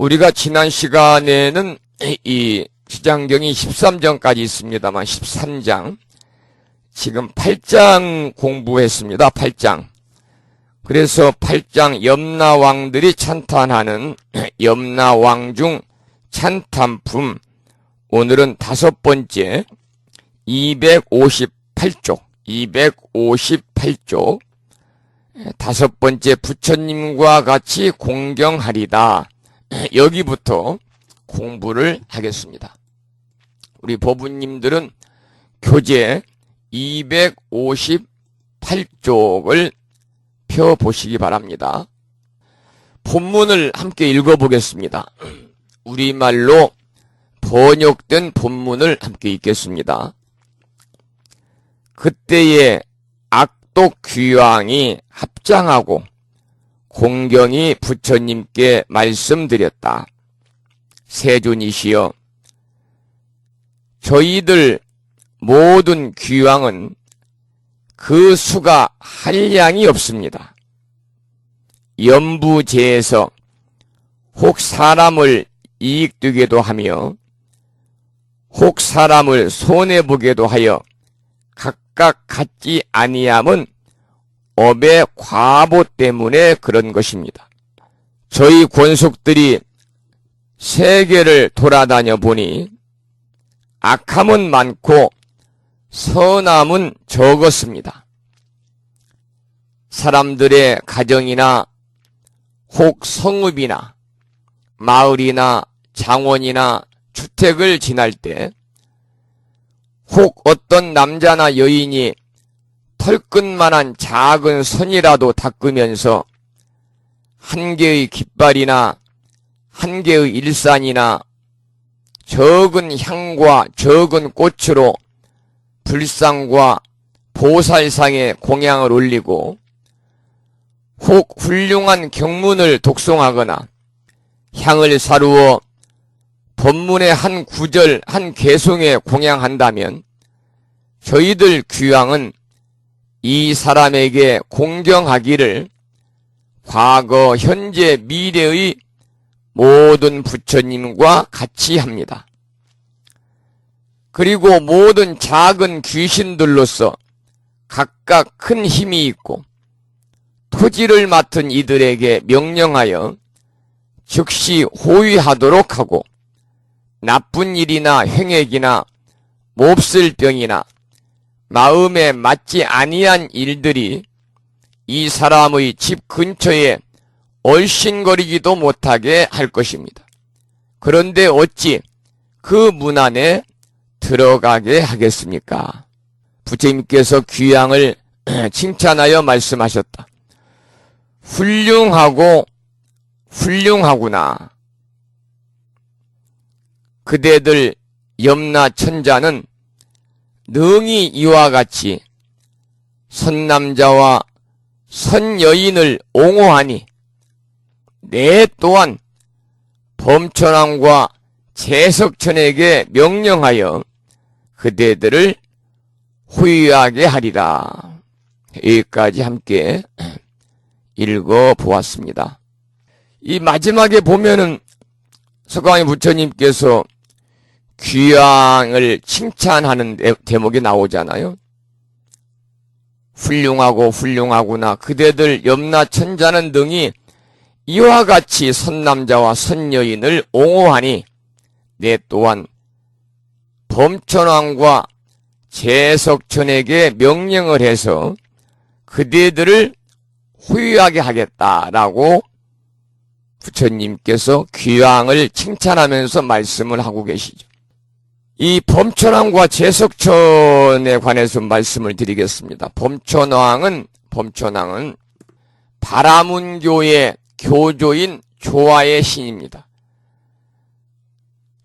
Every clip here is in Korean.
우리가 지난 시간에는 이 시장경이 13장까지 있습니다만 13장, 지금 8장 공부했습니다. 8장. 그래서 8장 염라왕들이 찬탄하는 염라왕 중 찬탄품, 오늘은 5번째 258쪽 5번째 부처님과 같이 공경하리다. 여기부터 공부를 하겠습니다. 우리 보부님들은 교재 258쪽을 펴보시기 바랍니다. 본문을 함께 읽어보겠습니다. 우리말로 번역된 본문을 함께 읽겠습니다. 그때에 악독 귀왕이 합장하고 공경이 부처님께 말씀드렸다. 세존이시여, 저희들 모든 귀왕은 그 수가 한량이 없습니다. 연부제에서 혹 사람을 이익되게도 하며 혹 사람을 손해보게도 하여 각각 같지 아니함은 업의 과보 때문에 그런 것입니다. 저희 권속들이 세계를 돌아다녀 보니 악함은 많고 선함은 적었습니다. 사람들의 가정이나 혹 성읍이나 마을이나 장원이나 주택을 지날 때 혹 어떤 남자나 여인이 털끝만한 작은 선이라도 닦으면서 한 개의 깃발이나 한 개의 일산이나 적은 향과 적은 꽃으로 불상과 보살상에 공양을 올리고 혹 훌륭한 경문을 독송하거나 향을 사루어 법문의 한 구절 한 개송에 공양한다면 저희들 귀왕은 이 사람에게 공경하기를 과거, 현재, 미래의 모든 부처님과 같이 합니다. 그리고 모든 작은 귀신들로서 각각 큰 힘이 있고 토지를 맡은 이들에게 명령하여 즉시 호위하도록 하고 나쁜 일이나 횡액이나 몹쓸 병이나 마음에 맞지 아니한 일들이 이 사람의 집 근처에 얼씬거리지도 못하게 할 것입니다. 그런데 어찌 그 문 안에 들어가게 하겠습니까? 부처님께서 귀왕을 칭찬하여 말씀하셨다. 훌륭하고 훌륭하구나. 그대들 염라천자는 능히 이와 같이 선남자와 선여인을 옹호하니 내 또한 범천왕과 재석천에게 명령하여 그대들을 호위하게 하리라. 여기까지 함께 읽어보았습니다. 이 마지막에 보면은 석가모니 부처님께서 귀왕을 칭찬하는 대목이 나오잖아요. 훌륭하고 훌륭하구나. 그대들 염라천자는 등이 이와 같이 선남자와 선여인을 옹호하니 내 또한 범천왕과 재석천에게 명령을 해서 그대들을 호위하게 하겠다라고 부처님께서 귀왕을 칭찬하면서 말씀을 하고 계시죠. 이 범천왕과 재석천에 관해서 말씀을 드리겠습니다. 범천왕은 바라문교의 교조인 조화의 신입니다.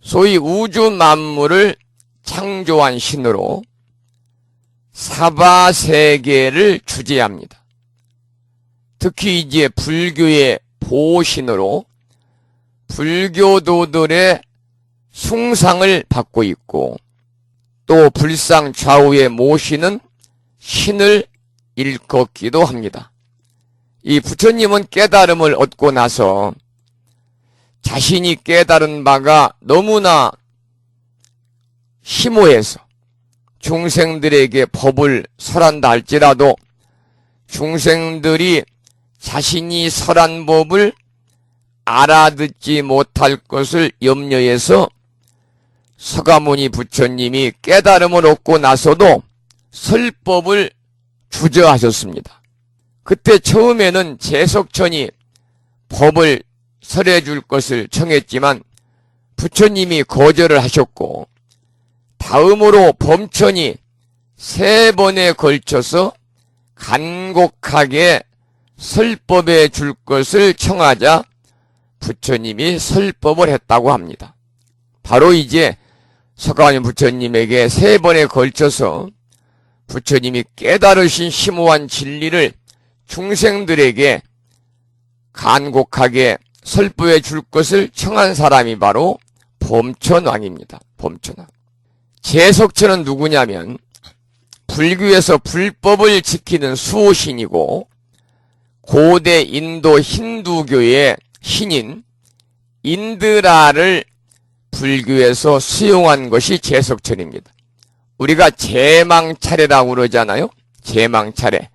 소위 우주 만물을 창조한 신으로 사바세계를 주재합니다. 특히 이제 불교의 보신으로 불교도들의 숭상을 받고 있고 또 불상 좌우에 모시는 신을 일컫기도 합니다. 이 부처님은 깨달음을 얻고 나서 자신이 깨달은 바가 너무나 심오해서 중생들에게 법을 설한다 할지라도 중생들이 자신이 설한 법을 알아듣지 못할 것을 염려해서 서가모니 부처님이 깨달음을 얻고 나서도 설법을 주저하셨습니다. 그때 처음에는 재석천이 법을 설해줄 것을 청했지만 부처님이 거절을 하셨고, 다음으로 범천이 3번에 걸쳐서 간곡하게 설법해 줄 것을 청하자 부처님이 설법을 했다고 합니다. 바로 이제 서가모니 부처님에게 3번에 걸쳐서 부처님이 깨달으신 심오한 진리를 중생들에게 간곡하게 설법해 줄 것을 청한 사람이 바로 범천왕입니다. 범천왕. 재석천은 누구냐면 불교에서 불법을 지키는 수호신이고 고대 인도 힌두교의 신인 인드라를 불교에서 수용한 것이 재석천입니다. 우리가 제망차례라고 그러잖아요. 제망차례.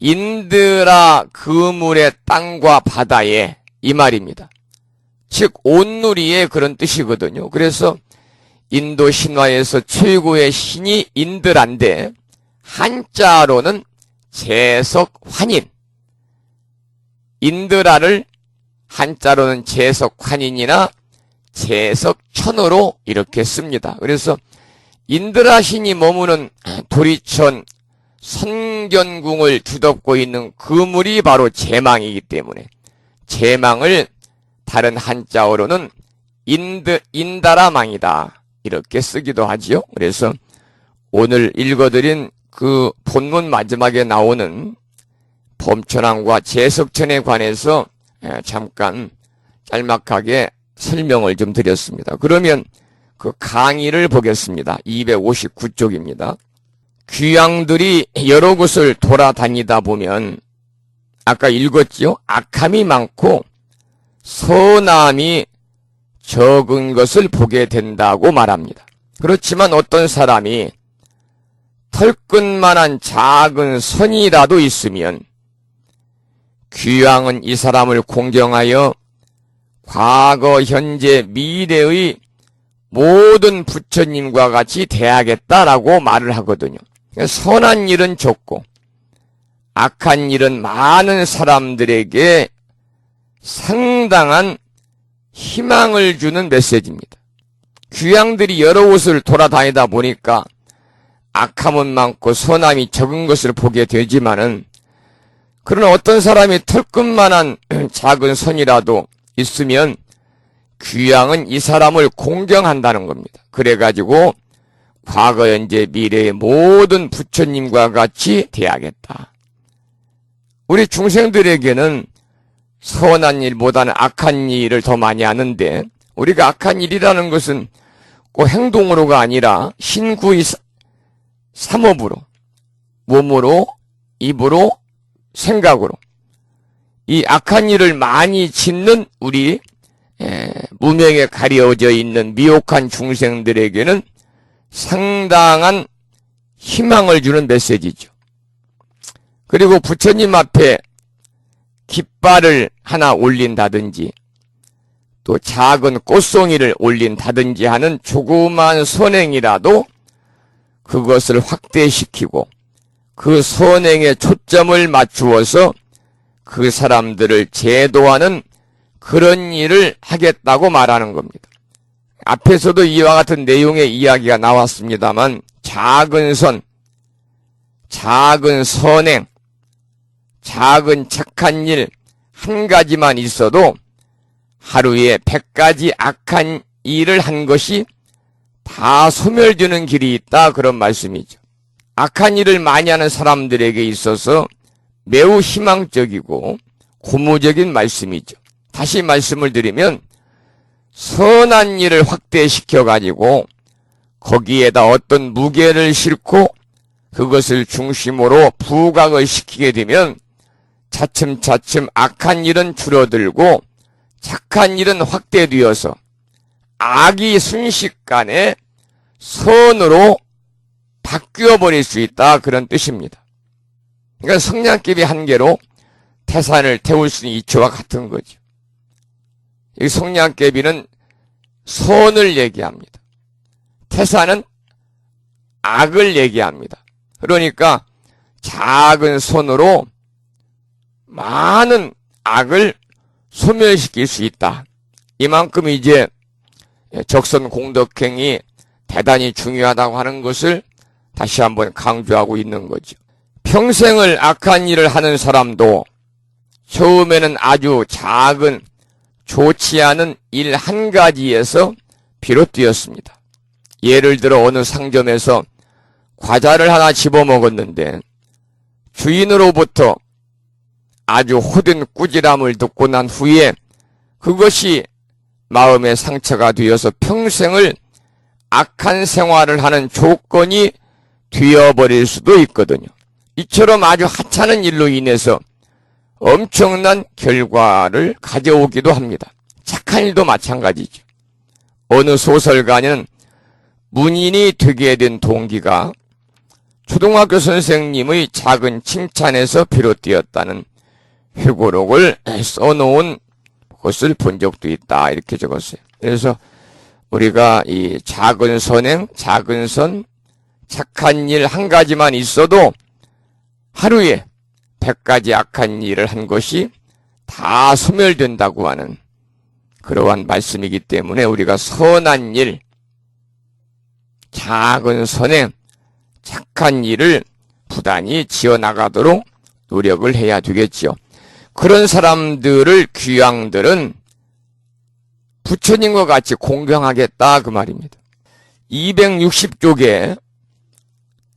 인드라 그물의 땅과 바다에, 이 말입니다. 즉 온누리의 그런 뜻이거든요. 그래서 인도 신화에서 최고의 신이 인드라인데 한자로는 재석환인, 인드라를 한자로는 재석환인이나 재석천으로 이렇게 씁니다. 그래서 인드라 신이 머무는 도리천 선견궁을 뒤덮고 있는 그물이 바로 제망이기 때문에 제망을 다른 한자어로는 인다라망이다 이렇게 쓰기도 하지요. 그래서 오늘 읽어드린 그 본문 마지막에 나오는 범천왕과 재석천에 관해서 잠깐 짤막하게 설명을 좀 드렸습니다. 그러면 그 강의를 보겠습니다. 259쪽입니다. 귀양들이 여러 곳을 돌아다니다 보면 아까 읽었지요? 악함이 많고 선함이 적은 것을 보게 된다고 말합니다. 그렇지만 어떤 사람이 털끝만한 작은 선이라도 있으면 귀양은 이 사람을 공경하여 과거, 현재, 미래의 모든 부처님과 같이 대하겠다라고 말을 하거든요. 선한 일은 적고 악한 일은 많은 사람들에게 상당한 희망을 주는 메시지입니다. 귀양들이 여러 곳을 돌아다니다 보니까 악함은 많고 선함이 적은 것을 보게 되지만은 그러나 어떤 사람이 털끝만한 작은 선이라도 있으면 귀양은 이 사람을 공경한다는 겁니다. 그래가지고 과거, 현재, 미래의 모든 부처님과 같이 대하겠다. 우리 중생들에게는 선한 일보다는 악한 일을 더 많이 하는데 우리가 악한 일이라는 것은 꼭 행동으로가 아니라 신구의 삼업으로, 몸으로, 입으로, 생각으로 이 악한 일을 많이 짓는 우리 무명에 가려져 있는 미혹한 중생들에게는 상당한 희망을 주는 메시지죠. 그리고 부처님 앞에 깃발을 하나 올린다든지 또 작은 꽃송이를 올린다든지 하는 조그만 선행이라도 그것을 확대시키고 그 선행에 초점을 맞추어서 그 사람들을 제도하는 그런 일을 하겠다고 말하는 겁니다. 앞에서도 이와 같은 내용의 이야기가 나왔습니다만 작은 선, 작은 선행, 작은 착한 일 한 가지만 있어도 하루에 100가지 악한 일을 한 것이 다 소멸되는 길이 있다 그런 말씀이죠. 악한 일을 많이 하는 사람들에게 있어서 매우 희망적이고 고무적인 말씀이죠. 다시 말씀을 드리면 선한 일을 확대시켜 가지고 거기에다 어떤 무게를 싣고 그것을 중심으로 부각을 시키게 되면 차츰차츰 악한 일은 줄어들고 착한 일은 확대되어서 악이 순식간에 선으로 바뀌어버릴 수 있다, 그런 뜻입니다. 그러니까 성냥개비 한 개로 태산을 태울 수 있는 이치와 같은 거죠. 이 성냥개비는 선을 얘기합니다. 태산은 악을 얘기합니다. 그러니까 작은 손으로 많은 악을 소멸시킬 수 있다. 이만큼 이제 적선공덕행이 대단히 중요하다고 하는 것을 다시 한번 강조하고 있는 거죠. 평생을 악한 일을 하는 사람도 처음에는 아주 작은 좋지 않은 일 한 가지에서 비롯되었습니다. 예를 들어 어느 상점에서 과자를 하나 집어먹었는데 주인으로부터 아주 호된 꾸지람을 듣고 난 후에 그것이 마음의 상처가 되어서 평생을 악한 생활을 하는 조건이 되어버릴 수도 있거든요. 이처럼 아주 하찮은 일로 인해서 엄청난 결과를 가져오기도 합니다. 착한 일도 마찬가지죠. 어느 소설가는 문인이 되게 된 동기가 초등학교 선생님의 작은 칭찬에서 비롯되었다는 회고록을 써놓은 것을 본 적도 있다, 이렇게 적었어요. 그래서 우리가 이 작은 선행, 작은 선, 착한 일 한 가지만 있어도 하루에 100가지 악한 일을 한 것이 다 소멸된다고 하는 그러한 말씀이기 때문에 우리가 선한 일, 작은 선행, 착한 일을 부단히 지어나가도록 노력을 해야 되겠지요. 그런 사람들을 귀양들은 부처님과 같이 공경하겠다, 그 말입니다. 260쪽에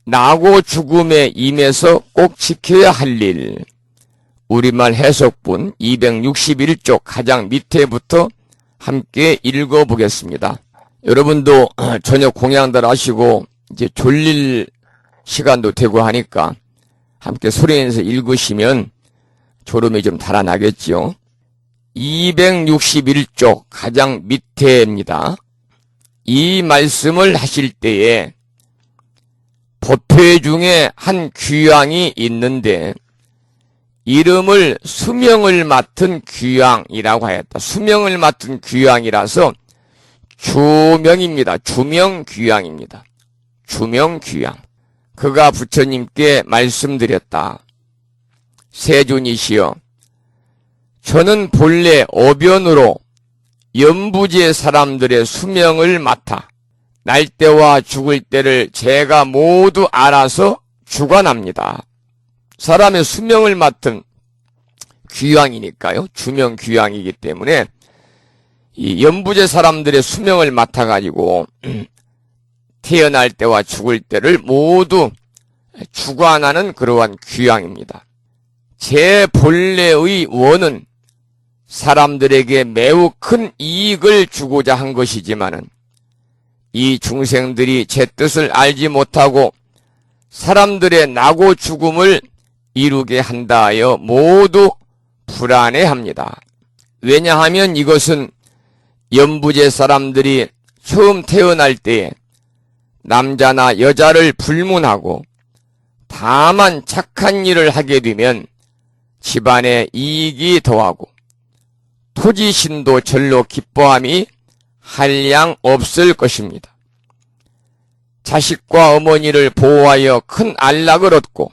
나고 죽음에 임해서 꼭 지켜야 할 일, 우리말 해석본 261쪽 가장 밑에부터 함께 읽어보겠습니다. 여러분도 저녁 공양들 하시고 이제 졸릴 시간도 되고 하니까 함께 소리내서 읽으시면 졸음이 좀 달아나겠지요. 261쪽 가장 밑에입니다. 이 말씀을 하실 때에 법회 중에 한 귀양이 있는데 이름을 수명을 맡은 귀양이라고 하였다. 수명을 맡은 귀양이라서 주명입니다. 주명 귀양입니다. 주명 귀양. 그가 부처님께 말씀드렸다. 세존이시여, 저는 본래 어변으로 연부제 사람들의 수명을 맡아 날 때와 죽을 때를 제가 모두 알아서 주관합니다. 사람의 수명을 맡은 귀양이니까요. 주명 귀양이기 때문에 이 연부제 사람들의 수명을 맡아가지고 태어날 때와 죽을 때를 모두 주관하는 그러한 귀양입니다. 제 본래의 원은 사람들에게 매우 큰 이익을 주고자 한 것이지만은 이 중생들이 제 뜻을 알지 못하고 사람들의 나고 죽음을 이루게 한다 하여 모두 불안해합니다. 왜냐하면 이것은 연부제 사람들이 처음 태어날 때에 남자나 여자를 불문하고 다만 착한 일을 하게 되면 집안에 이익이 더하고 토지신도 절로 기뻐함이 한량 없을 것입니다. 자식과 어머니를 보호하여 큰 안락을 얻고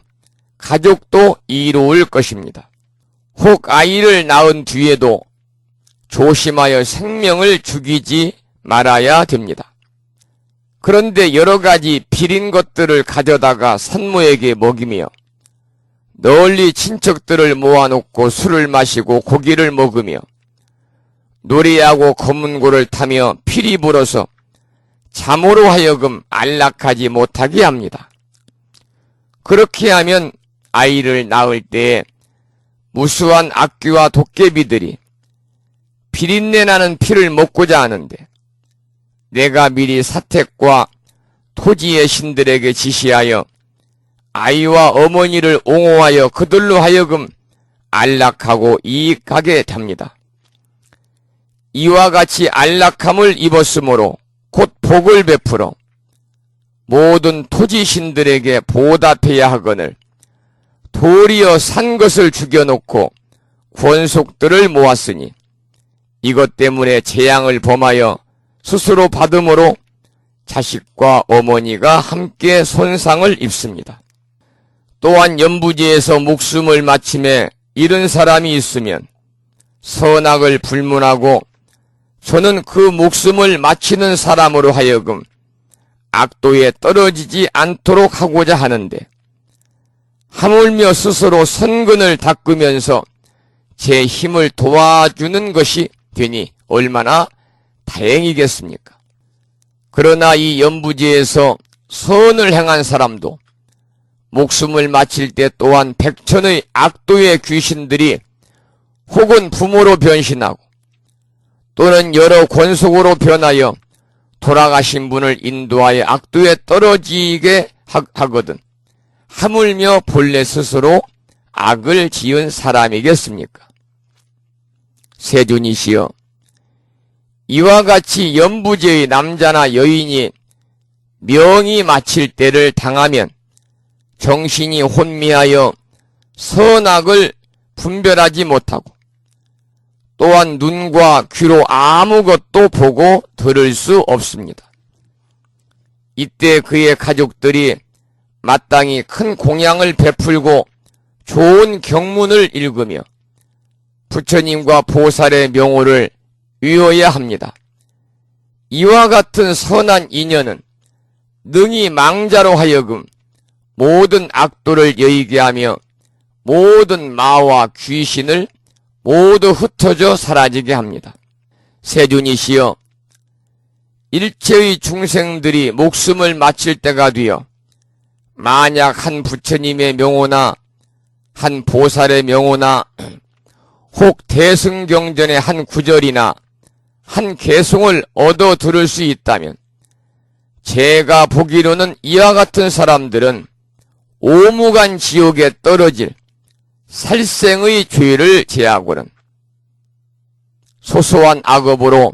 가족도 이로울 것입니다. 혹 아이를 낳은 뒤에도 조심하여 생명을 죽이지 말아야 됩니다. 그런데 여러 가지 비린 것들을 가져다가 산모에게 먹이며 널리 친척들을 모아놓고 술을 마시고 고기를 먹으며 노래하고 검은고를 타며 피리 불어서 잠으로 하여금 안락하지 못하게 합니다. 그렇게 하면 아이를 낳을 때에 무수한 악귀와 도깨비들이 비린내 나는 피를 먹고자 하는데 내가 미리 사택과 토지의 신들에게 지시하여 아이와 어머니를 옹호하여 그들로 하여금 안락하고 이익하게 됩니다. 이와 같이 안락함을 입었으므로 곧 복을 베풀어 모든 토지신들에게 보답해야 하거늘 도리어 산 것을 죽여놓고 권속들을 모았으니 이것 때문에 재앙을 범하여 스스로 받음으로 자식과 어머니가 함께 손상을 입습니다. 또한 연부지에서 목숨을 마침에 잃은 사람이 있으면 선악을 불문하고 저는 그 목숨을 마치는 사람으로 하여금 악도에 떨어지지 않도록 하고자 하는데 하물며 스스로 선근을 닦으면서 제 힘을 도와주는 것이 되니 얼마나 다행이겠습니까? 그러나 이 연부지에서 선을 행한 사람도 목숨을 마칠 때 또한 백천의 악도의 귀신들이 혹은 부모로 변신하고 또는 여러 권속으로 변하여 돌아가신 분을 인도하여 악도에 떨어지게 하거든 하물며 본래 스스로 악을 지은 사람이겠습니까? 세존이시여, 이와 같이 연부지의 남자나 여인이 명이 마칠 때를 당하면 정신이 혼미하여 선악을 분별하지 못하고 또한 눈과 귀로 아무것도 보고 들을 수 없습니다. 이때 그의 가족들이 마땅히 큰 공양을 베풀고 좋은 경문을 읽으며 부처님과 보살의 명호를 위어야 합니다. 이와 같은 선한 인연은 능히 망자로 하여금 모든 악도를 여의게 하며 모든 마와 귀신을 모두 흩어져 사라지게 합니다. 세존이시여, 일체의 중생들이 목숨을 마칠 때가 되어 만약 한 부처님의 명호나 한 보살의 명호나 혹 대승경전의 한 구절이나 한 개송을 얻어 들을 수 있다면 제가 보기로는 이와 같은 사람들은 오무간 지옥에 떨어질 살생의 죄를 제하고는 소소한 악업으로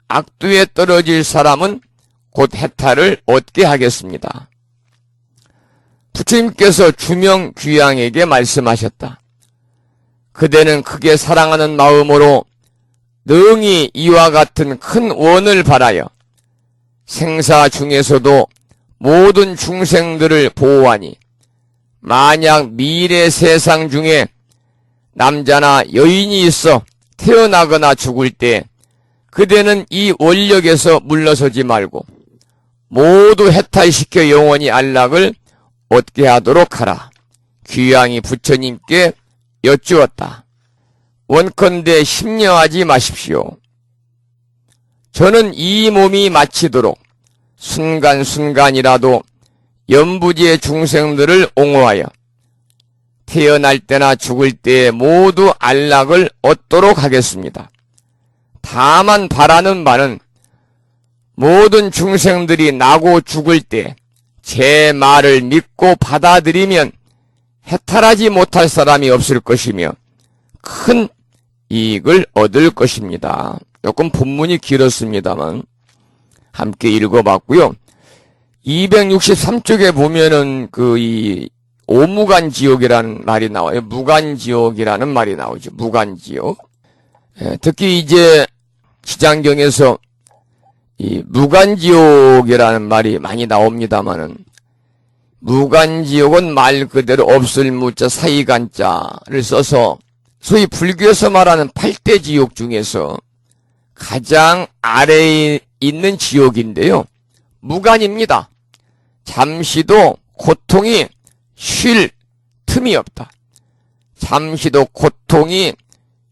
악도에 떨어질 사람은 곧 해탈을 얻게 하겠습니다. 부처님께서 주명귀양에게 말씀하셨다. 그대는 크게 사랑하는 마음으로 능히 이와 같은 큰 원을 바라여 생사 중에서도 모든 중생들을 보호하니 만약 미래 세상 중에 남자나 여인이 있어 태어나거나 죽을 때 그대는 이 원력에서 물러서지 말고 모두 해탈시켜 영원히 안락을 얻게 하도록 하라. 귀양이 부처님께 여쭈었다. 원컨대 심려하지 마십시오. 저는 이 몸이 마치도록 순간순간이라도 연부지의 중생들을 옹호하여 태어날 때나 죽을 때에 모두 안락을 얻도록 하겠습니다. 다만 바라는 바는 모든 중생들이 나고 죽을 때 제 말을 믿고 받아들이면 해탈하지 못할 사람이 없을 것이며 큰 이익을 얻을 것입니다. 조금 본문이 길었습니다만 함께 읽어봤고요. 263쪽에 보면은 이 오무간지옥이라는 말이 나와요. 무간지옥이라는 말이 나오죠. 무간지옥. 특히 이제 지장경에서 이 무간지옥이라는 말이 많이 나옵니다만은 무간지옥은 말 그대로 없을 무자 사이간자를 써서 소위 불교에서 말하는 8대 지옥 중에서 가장 아래에 있는 지옥인데요. 무간입니다. 잠시도 고통이 쉴 틈이 없다. 잠시도 고통이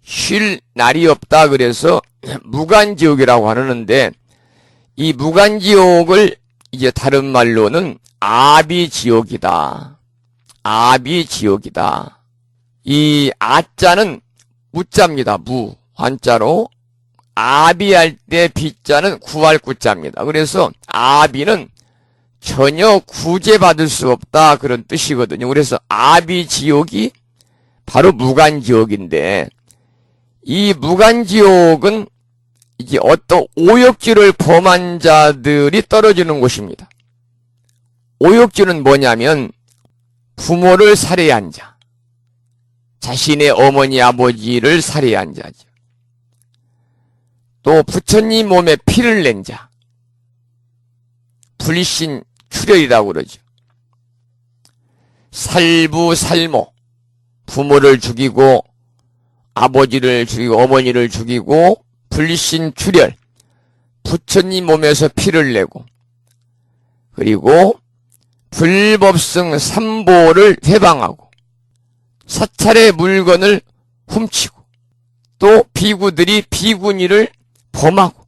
쉴 날이 없다. 그래서 무간지옥이라고 하는데 이 무간지옥을 이제 다른 말로는 아비지옥이다. 아비지옥이다. 이 아자는 무자입니다. 무 한자로 아비할 때 비자는 구할 구자입니다. 그래서 아비는 전혀 구제받을 수 없다 그런 뜻이거든요. 그래서 아비지옥이 바로 무간지옥인데 이 무간지옥은 이제 어떤 오욕질을 범한 자들이 떨어지는 곳입니다. 오욕질은 뭐냐면 부모를 살해한 자, 자신의 어머니 아버지를 살해한 자죠. 또 부처님 몸에 피를 낸 자, 불신 출혈이라고 그러죠. 살부살모, 부모를 죽이고 아버지를 죽이고 어머니를 죽이고 불신 출혈, 부처님 몸에서 피를 내고, 그리고 불법승 삼보를 회방하고 사찰의 물건을 훔치고 또 비구들이 비구니를 범하고,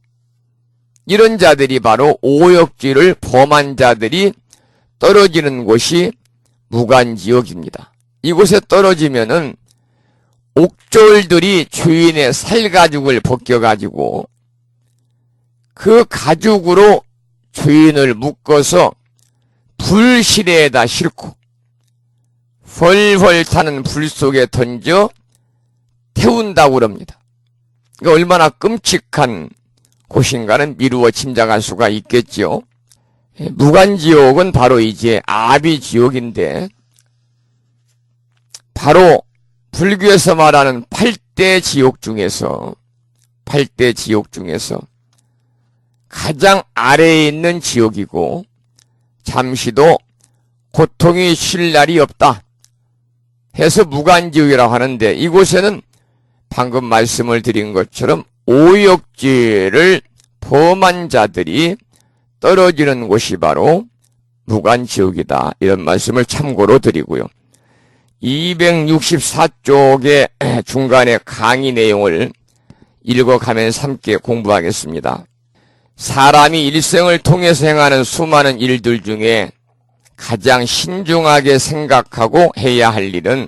이런 자들이 바로 오욕질을 범한 자들이 떨어지는 곳이 무간지옥입니다. 이곳에 떨어지면은 옥졸들이 주인의 살가죽을 벗겨가지고 그 가죽으로 주인을 묶어서 불실에다 싣고 펄펄 타는 불 속에 던져 태운다고 그럽니다. 그러니까 얼마나 끔찍한 곳인가는 미루어 짐작할 수가 있겠죠. 무간지옥은 바로 이제 아비지옥인데, 바로 불교에서 말하는 8대 지옥 중에서 가장 아래에 있는 지옥이고, 잠시도 고통이 쉴 날이 없다 해서 무간지옥이라고 하는데, 이곳에는 방금 말씀을 드린 것처럼 오욕죄를 범한 자들이 떨어지는 곳이 바로 무간지옥이다, 이런 말씀을 참고로 드리고요. 264쪽의 중간에 강의 내용을 읽어가면서 함께 공부하겠습니다. 사람이 일생을 통해서 행하는 수많은 일들 중에 가장 신중하게 생각하고 해야 할 일은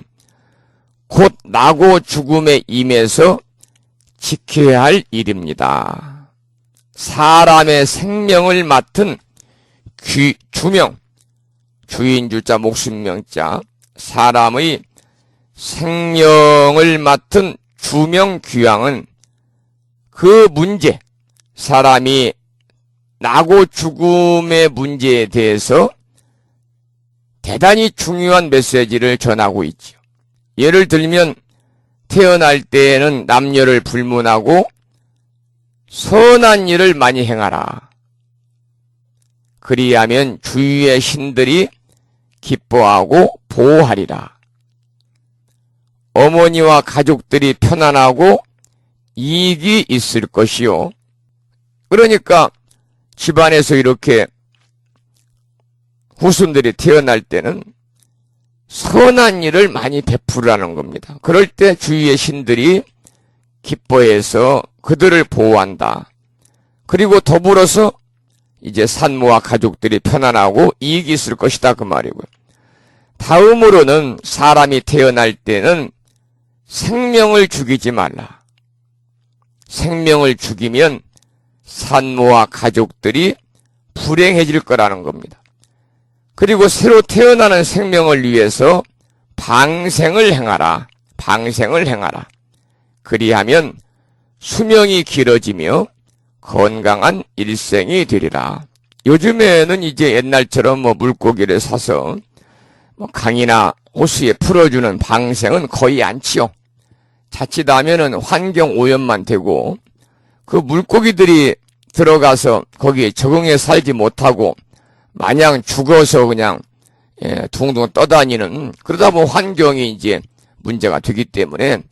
곧 나고 죽음에 임해서 지켜야 할 일입니다. 사람의 생명을 맡은 주명, 주인주자 목숨명자, 사람의 생명을 맡은 주명귀왕은 그 문제, 사람이 나고 죽음의 문제에 대해서 대단히 중요한 메시지를 전하고 있죠. 예를 들면 태어날 때에는 남녀를 불문하고 선한 일을 많이 행하라. 그리하면 주위의 신들이 기뻐하고 보호하리라. 어머니와 가족들이 편안하고 이익이 있을 것이요. 그러니까 집안에서 이렇게 후손들이 태어날 때는 선한 일을 많이 베풀으라는 겁니다. 그럴 때 주위의 신들이 기뻐해서 그들을 보호한다. 그리고 더불어서 이제 산모와 가족들이 편안하고 이익이 있을 것이다, 그 말이고요. 다음으로는 사람이 태어날 때는 생명을 죽이지 말라. 생명을 죽이면 산모와 가족들이 불행해질 거라는 겁니다. 그리고 새로 태어나는 생명을 위해서 방생을 행하라. 방생을 행하라. 그리하면 수명이 길어지며 건강한 일생이 되리라. 요즘에는 이제 옛날처럼 물고기를 사서 강이나 호수에 풀어주는 방생은 거의 않지요. 자칫하면은 환경 오염만 되고 그 물고기들이 들어가서 거기에 적응해 살지 못하고 마냥 죽어서 그냥 둥둥 떠다니는, 그러다 보면 환경이 이제 문제가 되기 때문에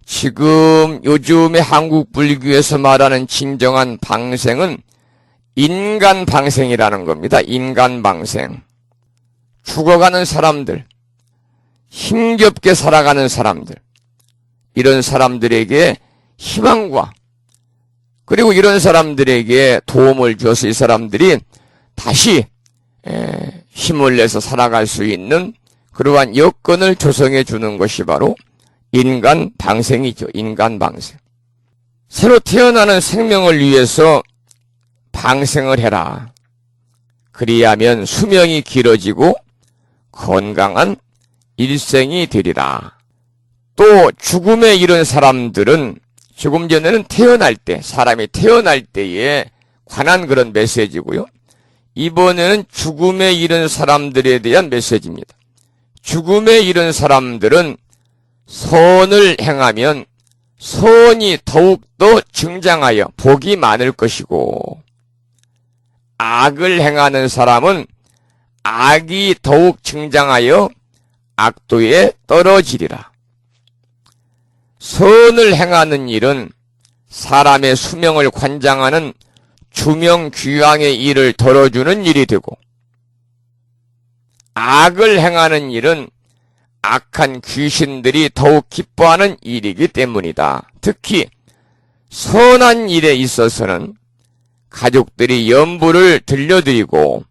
지금 요즘에 한국 불교에서 말하는 진정한 방생은 인간 방생이라는 겁니다. 인간 방생. 죽어가는 사람들, 힘겹게 살아가는 사람들, 이런 사람들에게 희망과 그리고 이런 사람들에게 도움을 줘서 이 사람들이 다시 힘을 내서 살아갈 수 있는 그러한 여건을 조성해 주는 것이 바로 인간 방생이죠. 인간 방생. 새로 태어나는 생명을 위해서 방생을 해라. 그리하면 수명이 길어지고 건강한 일생이 되리라. 또 죽음에 이른 사람들은 조금 전에는 태어날 때, 사람이 태어날 때에 관한 그런 메시지고요. 이번에는 죽음에 이른 사람들에 대한 메시지입니다. 죽음에 이른 사람들은 선을 행하면 선이 더욱더 증장하여 복이 많을 것이고, 악을 행하는 사람은 악이 더욱 증장하여 악도에 떨어지리라. 선을 행하는 일은 사람의 수명을 관장하는 주명귀왕의 일을 덜어주는 일이 되고, 악을 행하는 일은 악한 귀신들이 더욱 기뻐하는 일이기 때문이다. 특히 선한 일에 있어서는 가족들이 연부를 들려드리고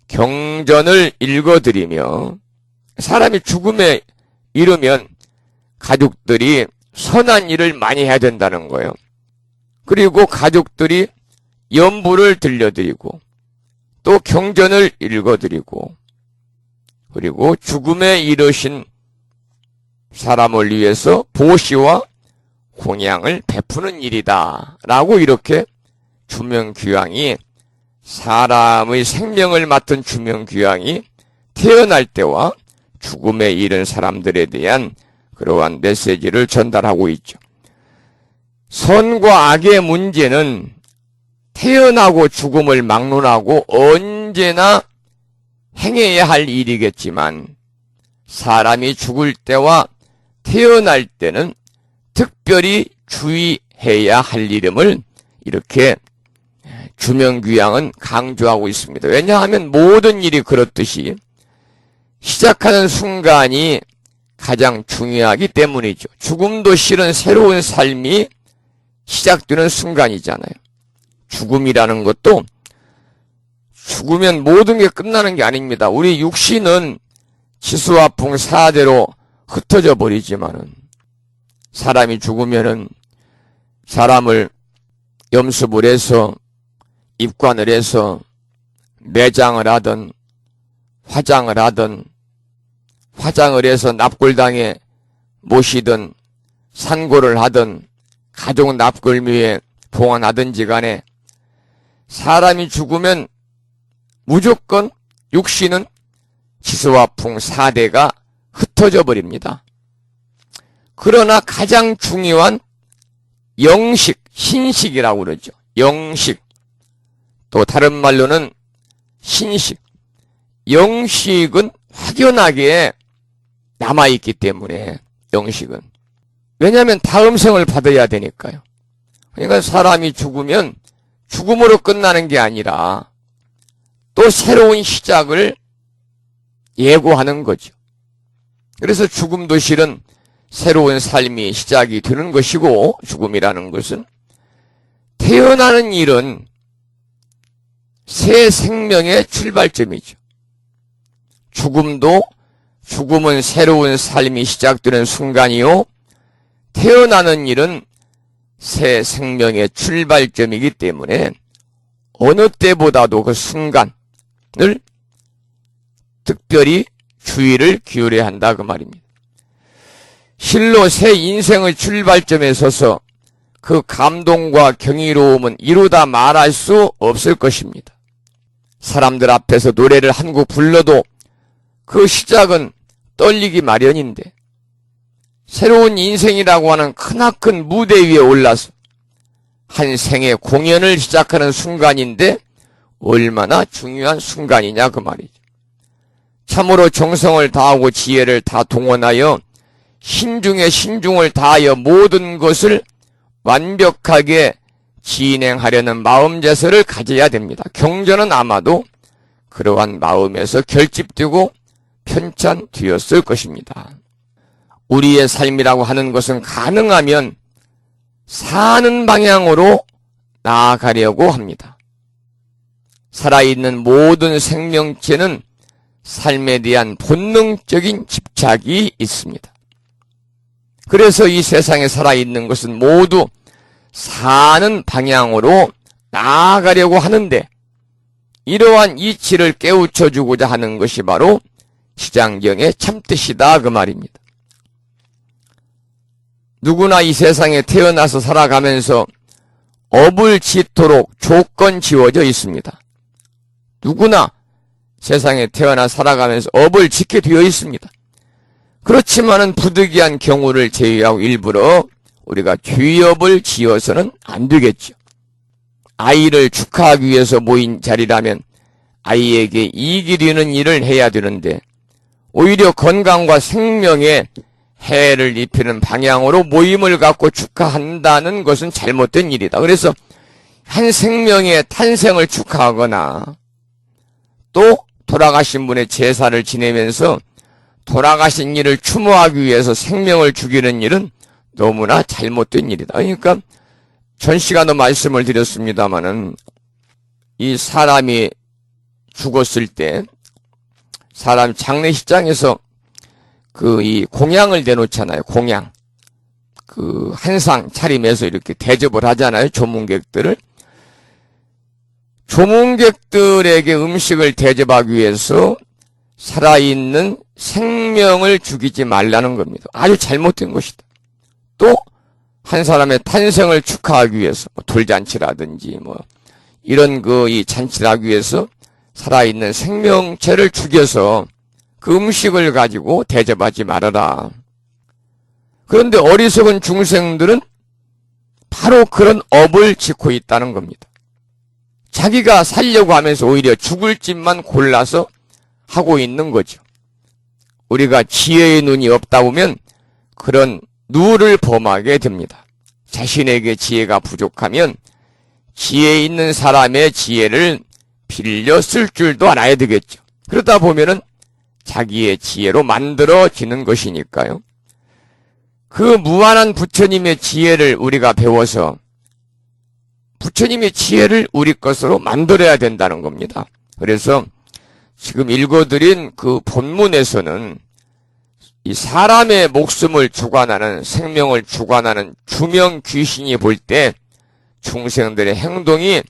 경전을 읽어드리며, 사람이 죽음에 이르면 가족들이 선한 일을 많이 해야 된다는 거예요. 그리고 가족들이 연부를 들려드리고 또 경전을 읽어드리고, 그리고 죽음에 이르신 사람을 위해서 보시와 공양을 베푸는 일이다 라고, 이렇게 주명귀왕이, 사람의 생명을 맡은 주명귀왕이 태어날 때와 죽음에 이른 사람들에 대한 그러한 메시지를 전달하고 있죠. 선과 악의 문제는 태어나고 죽음을 막론하고 언제나 행해야 할 일이겠지만, 사람이 죽을 때와 태어날 때는 특별히 주의해야 할 일임을 이렇게 주명귀왕은 강조하고 있습니다. 왜냐하면 모든 일이 그렇듯이 시작하는 순간이 가장 중요하기 때문이죠. 죽음도 실은 새로운 삶이 시작되는 순간이잖아요. 죽음이라는 것도, 죽으면 모든 게 끝나는 게 아닙니다. 우리 육신은 지수화풍 사대로 흩어져 버리지만은, 사람이 죽으면은 사람을 염습을 해서 입관을 해서 매장을 하든 화장을 하든, 화장을 해서 납골당에 모시든 산고를 하든 가족 납골묘에 봉안하든지 간에, 사람이 죽으면 무조건 육신은 지수화풍 4대가 흩어져 버립니다. 그러나 가장 중요한 영식, 신식이라고 그러죠. 영식, 또 다른 말로는 신식. 영식은 확연하게 남아있기 때문에, 영식은. 왜냐하면 다음 생을 받아야 되니까요. 그러니까 사람이 죽으면 죽음으로 끝나는 게 아니라 또 새로운 시작을 예고하는 거죠. 그래서 죽음도 실은 새로운 삶이 시작이 되는 것이고, 죽음이라는 것은 태어나는 일은 새 생명의 출발점이죠. 죽음은 새로운 삶이 시작되는 순간이요, 태어나는 일은 새 생명의 출발점이기 때문에 어느 때보다도 그 순간을 특별히 주의를 기울여야 한다, 그 말입니다. 실로 새 인생의 출발점에 서서 그 감동과 경이로움은 이루다 말할 수 없을 것입니다. 사람들 앞에서 노래를 한 곡 불러도 그 시작은 떨리기 마련인데, 새로운 인생이라고 하는 크나큰 무대 위에 올라서 한 생의 공연을 시작하는 순간인데 얼마나 중요한 순간이냐, 그 말이죠. 참으로 정성을 다하고 지혜를 다 동원하여 신중에 신중을 다하여 모든 것을 완벽하게 진행하려는 마음제서를 가져야 됩니다. 경전은 아마도 그러한 마음에서 결집되고 편찬되었을 것입니다. 우리의 삶이라고 하는 것은 가능하면 사는 방향으로 나아가려고 합니다. 살아있는 모든 생명체는 삶에 대한 본능적인 집착이 있습니다. 그래서 이 세상에 살아있는 것은 모두 사는 방향으로 나아가려고 하는데, 이러한 이치를 깨우쳐주고자 하는 것이 바로 시장경의 참뜻이다, 그 말입니다. 누구나 이 세상에 태어나서 살아가면서 업을 짓도록 조건 지어져 있습니다. 누구나 세상에 태어나 살아가면서 업을 짓게 되어 있습니다. 그렇지만은 부득이한 경우를 제외하고 일부러 우리가 죄업을 지어서는 안 되겠죠. 아이를 축하하기 위해서 모인 자리라면 아이에게 이익이 되는 일을 해야 되는데 오히려 건강과 생명에 해를 입히는 방향으로 모임을 갖고 축하한다는 것은 잘못된 일이다. 그래서 한 생명의 탄생을 축하하거나 또 돌아가신 분의 제사를 지내면서 돌아가신 이를 추모하기 위해서 생명을 죽이는 일은 너무나 잘못된 일이다. 그러니까 전 시간도 말씀을 드렸습니다마는 이 사람이 죽었을 때 사람 장례식장에서 이 공양을 내놓잖아요. 공양. 한상 차림해서 이렇게 대접을 하잖아요. 조문객들을. 조문객들에게 음식을 대접하기 위해서 살아있는 생명을 죽이지 말라는 겁니다. 아주 잘못된 것이다. 또 한 사람의 탄생을 축하하기 위해서 돌잔치라든지 이런 이 잔치를 하기 위해서 살아있는 생명체를 죽여서 그 음식을 가지고 대접하지 말아라. 그런데 어리석은 중생들은 바로 그런 업을 짓고 있다는 겁니다. 자기가 살려고 하면서 오히려 죽을 짓만 골라서 하고 있는 거죠. 우리가 지혜의 눈이 없다 보면 그런 누를 범하게 됩니다. 자신에게 지혜가 부족하면 지혜 있는 사람의 지혜를 빌려 쓸 줄도 알아야 되겠죠. 그러다 보면은 자기의 지혜로 만들어지는 것이니까요. 그 무한한 부처님의 지혜를 우리가 배워서 부처님의 지혜를 우리 것으로 만들어야 된다는 겁니다. 그래서 지금 읽어드린 그 본문에서는 이 사람의 목숨을 주관하는, 생명을 주관하는 주명 귀신이 볼 때 중생들의 행동이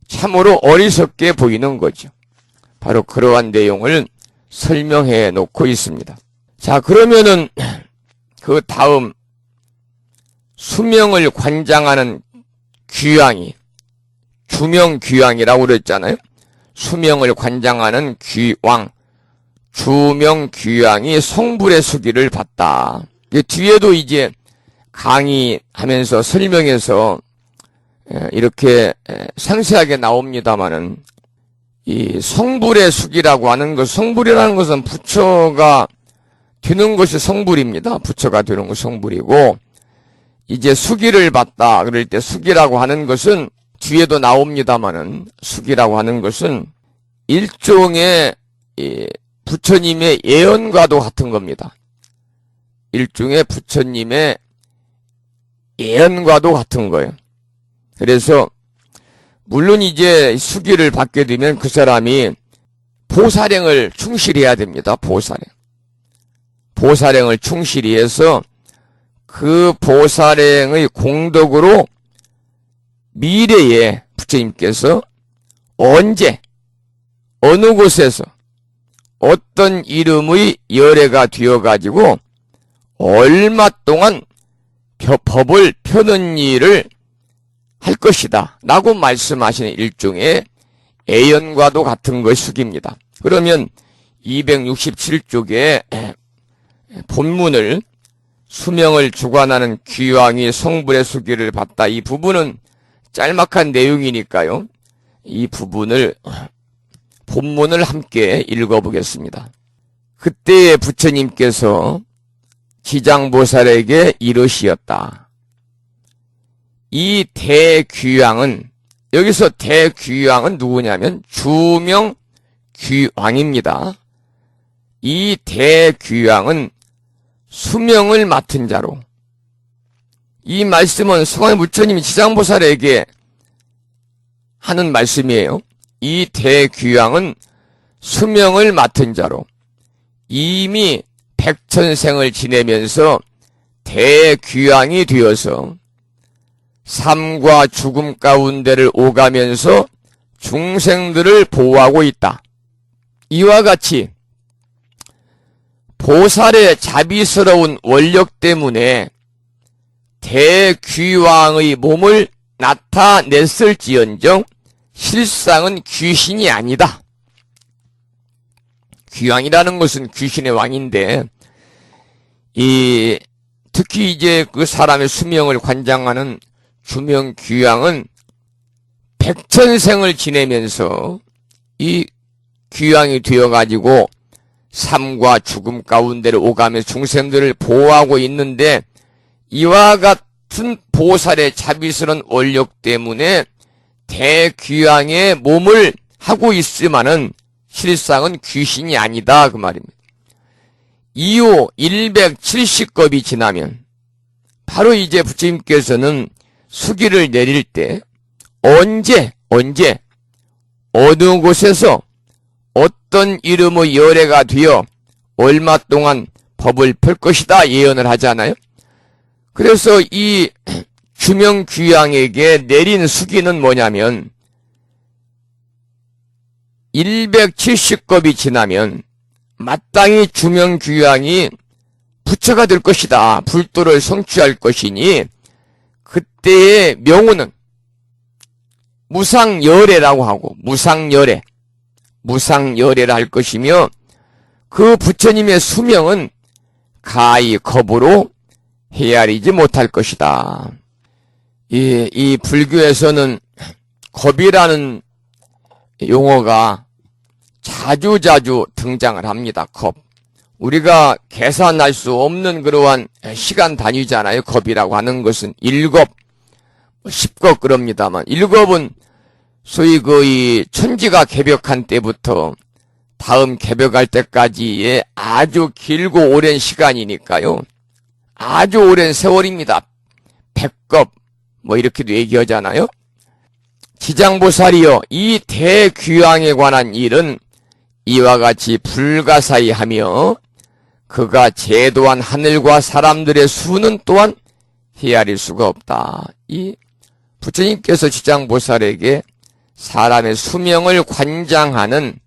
참으로 어리석게 보이는 거죠. 바로 그러한 내용을 설명해 놓고 있습니다. 자, 그러면은 그 다음 수명을 관장하는 귀왕이 주명귀왕이라고 그랬잖아요. 수명을 관장하는 귀왕, 주명귀왕이 성불의 수기를 받다. 뒤에도 이제 강의하면서 설명해서 이렇게 상세하게 나옵니다마는 이 성불의 수기라고 하는 것, 성불이라는 것은 부처가 되는 것이 성불입니다. 부처가 되는 것이 성불이고, 이제 수기를 받다 그럴 때 수기라고 하는 것은 뒤에도 나옵니다마는 수기라고 하는 것은 일종의 부처님의 예언과도 같은 겁니다. 일종의 부처님의 예언과도 같은 거예요. 그래서 물론 이제 수기를 받게 되면 그 사람이 보살행을 충실히 해야 됩니다. 보살행을 충실히 해서 그 보살행의 공덕으로 미래에 부처님께서 언제 어느 곳에서 어떤 이름의 열애가 되어가지고 얼마 동안 법을 펴는 일을 할 것이다 라고 말씀하시는 일종의 예언과도 같은 것이 수기입니다. 그러면 267쪽에 본문을 수명을 주관하는 귀왕이 성불의 수기를 받다, 이 부분은 짤막한 내용이니까요. 이 부분을 본문을 함께 읽어보겠습니다. 그때의 부처님께서 지장보살에게 이르시었다. 이 대귀왕은, 여기서 대귀왕은 누구냐면 주명귀왕입니다. 이 대귀왕은 수명을 맡은 자로, 이 말씀은 성황 부처님이 지장보살에게 하는 말씀이에요. 이 대귀왕은 수명을 맡은 자로 이미 백천생을 지내면서 대귀왕이 되어서 삶과 죽음 가운데를 오가면서 중생들을 보호하고 있다. 이와 같이 보살의 자비스러운 원력 때문에 대귀왕의 몸을 나타냈을지언정 실상은 귀신이 아니다. 귀왕이라는 것은 귀신의 왕인데, 특히 이제 그 사람의 수명을 관장하는 주명귀왕은 백천생을 지내면서 이 귀왕이 되어가지고 삶과 죽음 가운데를 오가며 중생들을 보호하고 있는데, 이와 같은 보살의 자비스러운 원력 때문에 대귀왕의 몸을 하고 있으마는 실상은 귀신이 아니다 그 말입니다. 이후 170겁이 지나면 바로 이제 부처님께서는 수기를 내릴 때 언제 어느 곳에서 어떤 이름의 열애가 되어 얼마 동안 법을 펼 것이다 예언을 하잖아요. 그래서 이 주명귀왕에게 내린 수기는 뭐냐면 170겁이 지나면 마땅히 주명귀왕이 부처가 될 것이다. 불도를 성취할 것이니 그때의 명호는 무상열애라고 하고 무상열애라 할 것이며 그 부처님의 수명은 가히 겁으로 헤아리지 못할 것이다. 이 불교에서는 겁이라는 용어가 자주자주 등장을 합니다. 겁. 우리가 계산할 수 없는 그러한 시간 단위잖아요. 겁이라고 하는 것은 1겁, 10겁 그럽니다만 1겁은 소위 이 천지가 개벽한 때부터 다음 개벽할 때까지의 아주 길고 오랜 시간이니까요. 아주 오랜 세월입니다. 100겁 이렇게도 얘기하잖아요. 지장보살이여 이 대귀왕에 관한 일은 이와 같이 불가사의 하며 그가 제도한 하늘과 사람들의 수는 또한 헤아릴 수가 없다. 이 부처님께서 지장보살에게 사람의 수명을 관장하는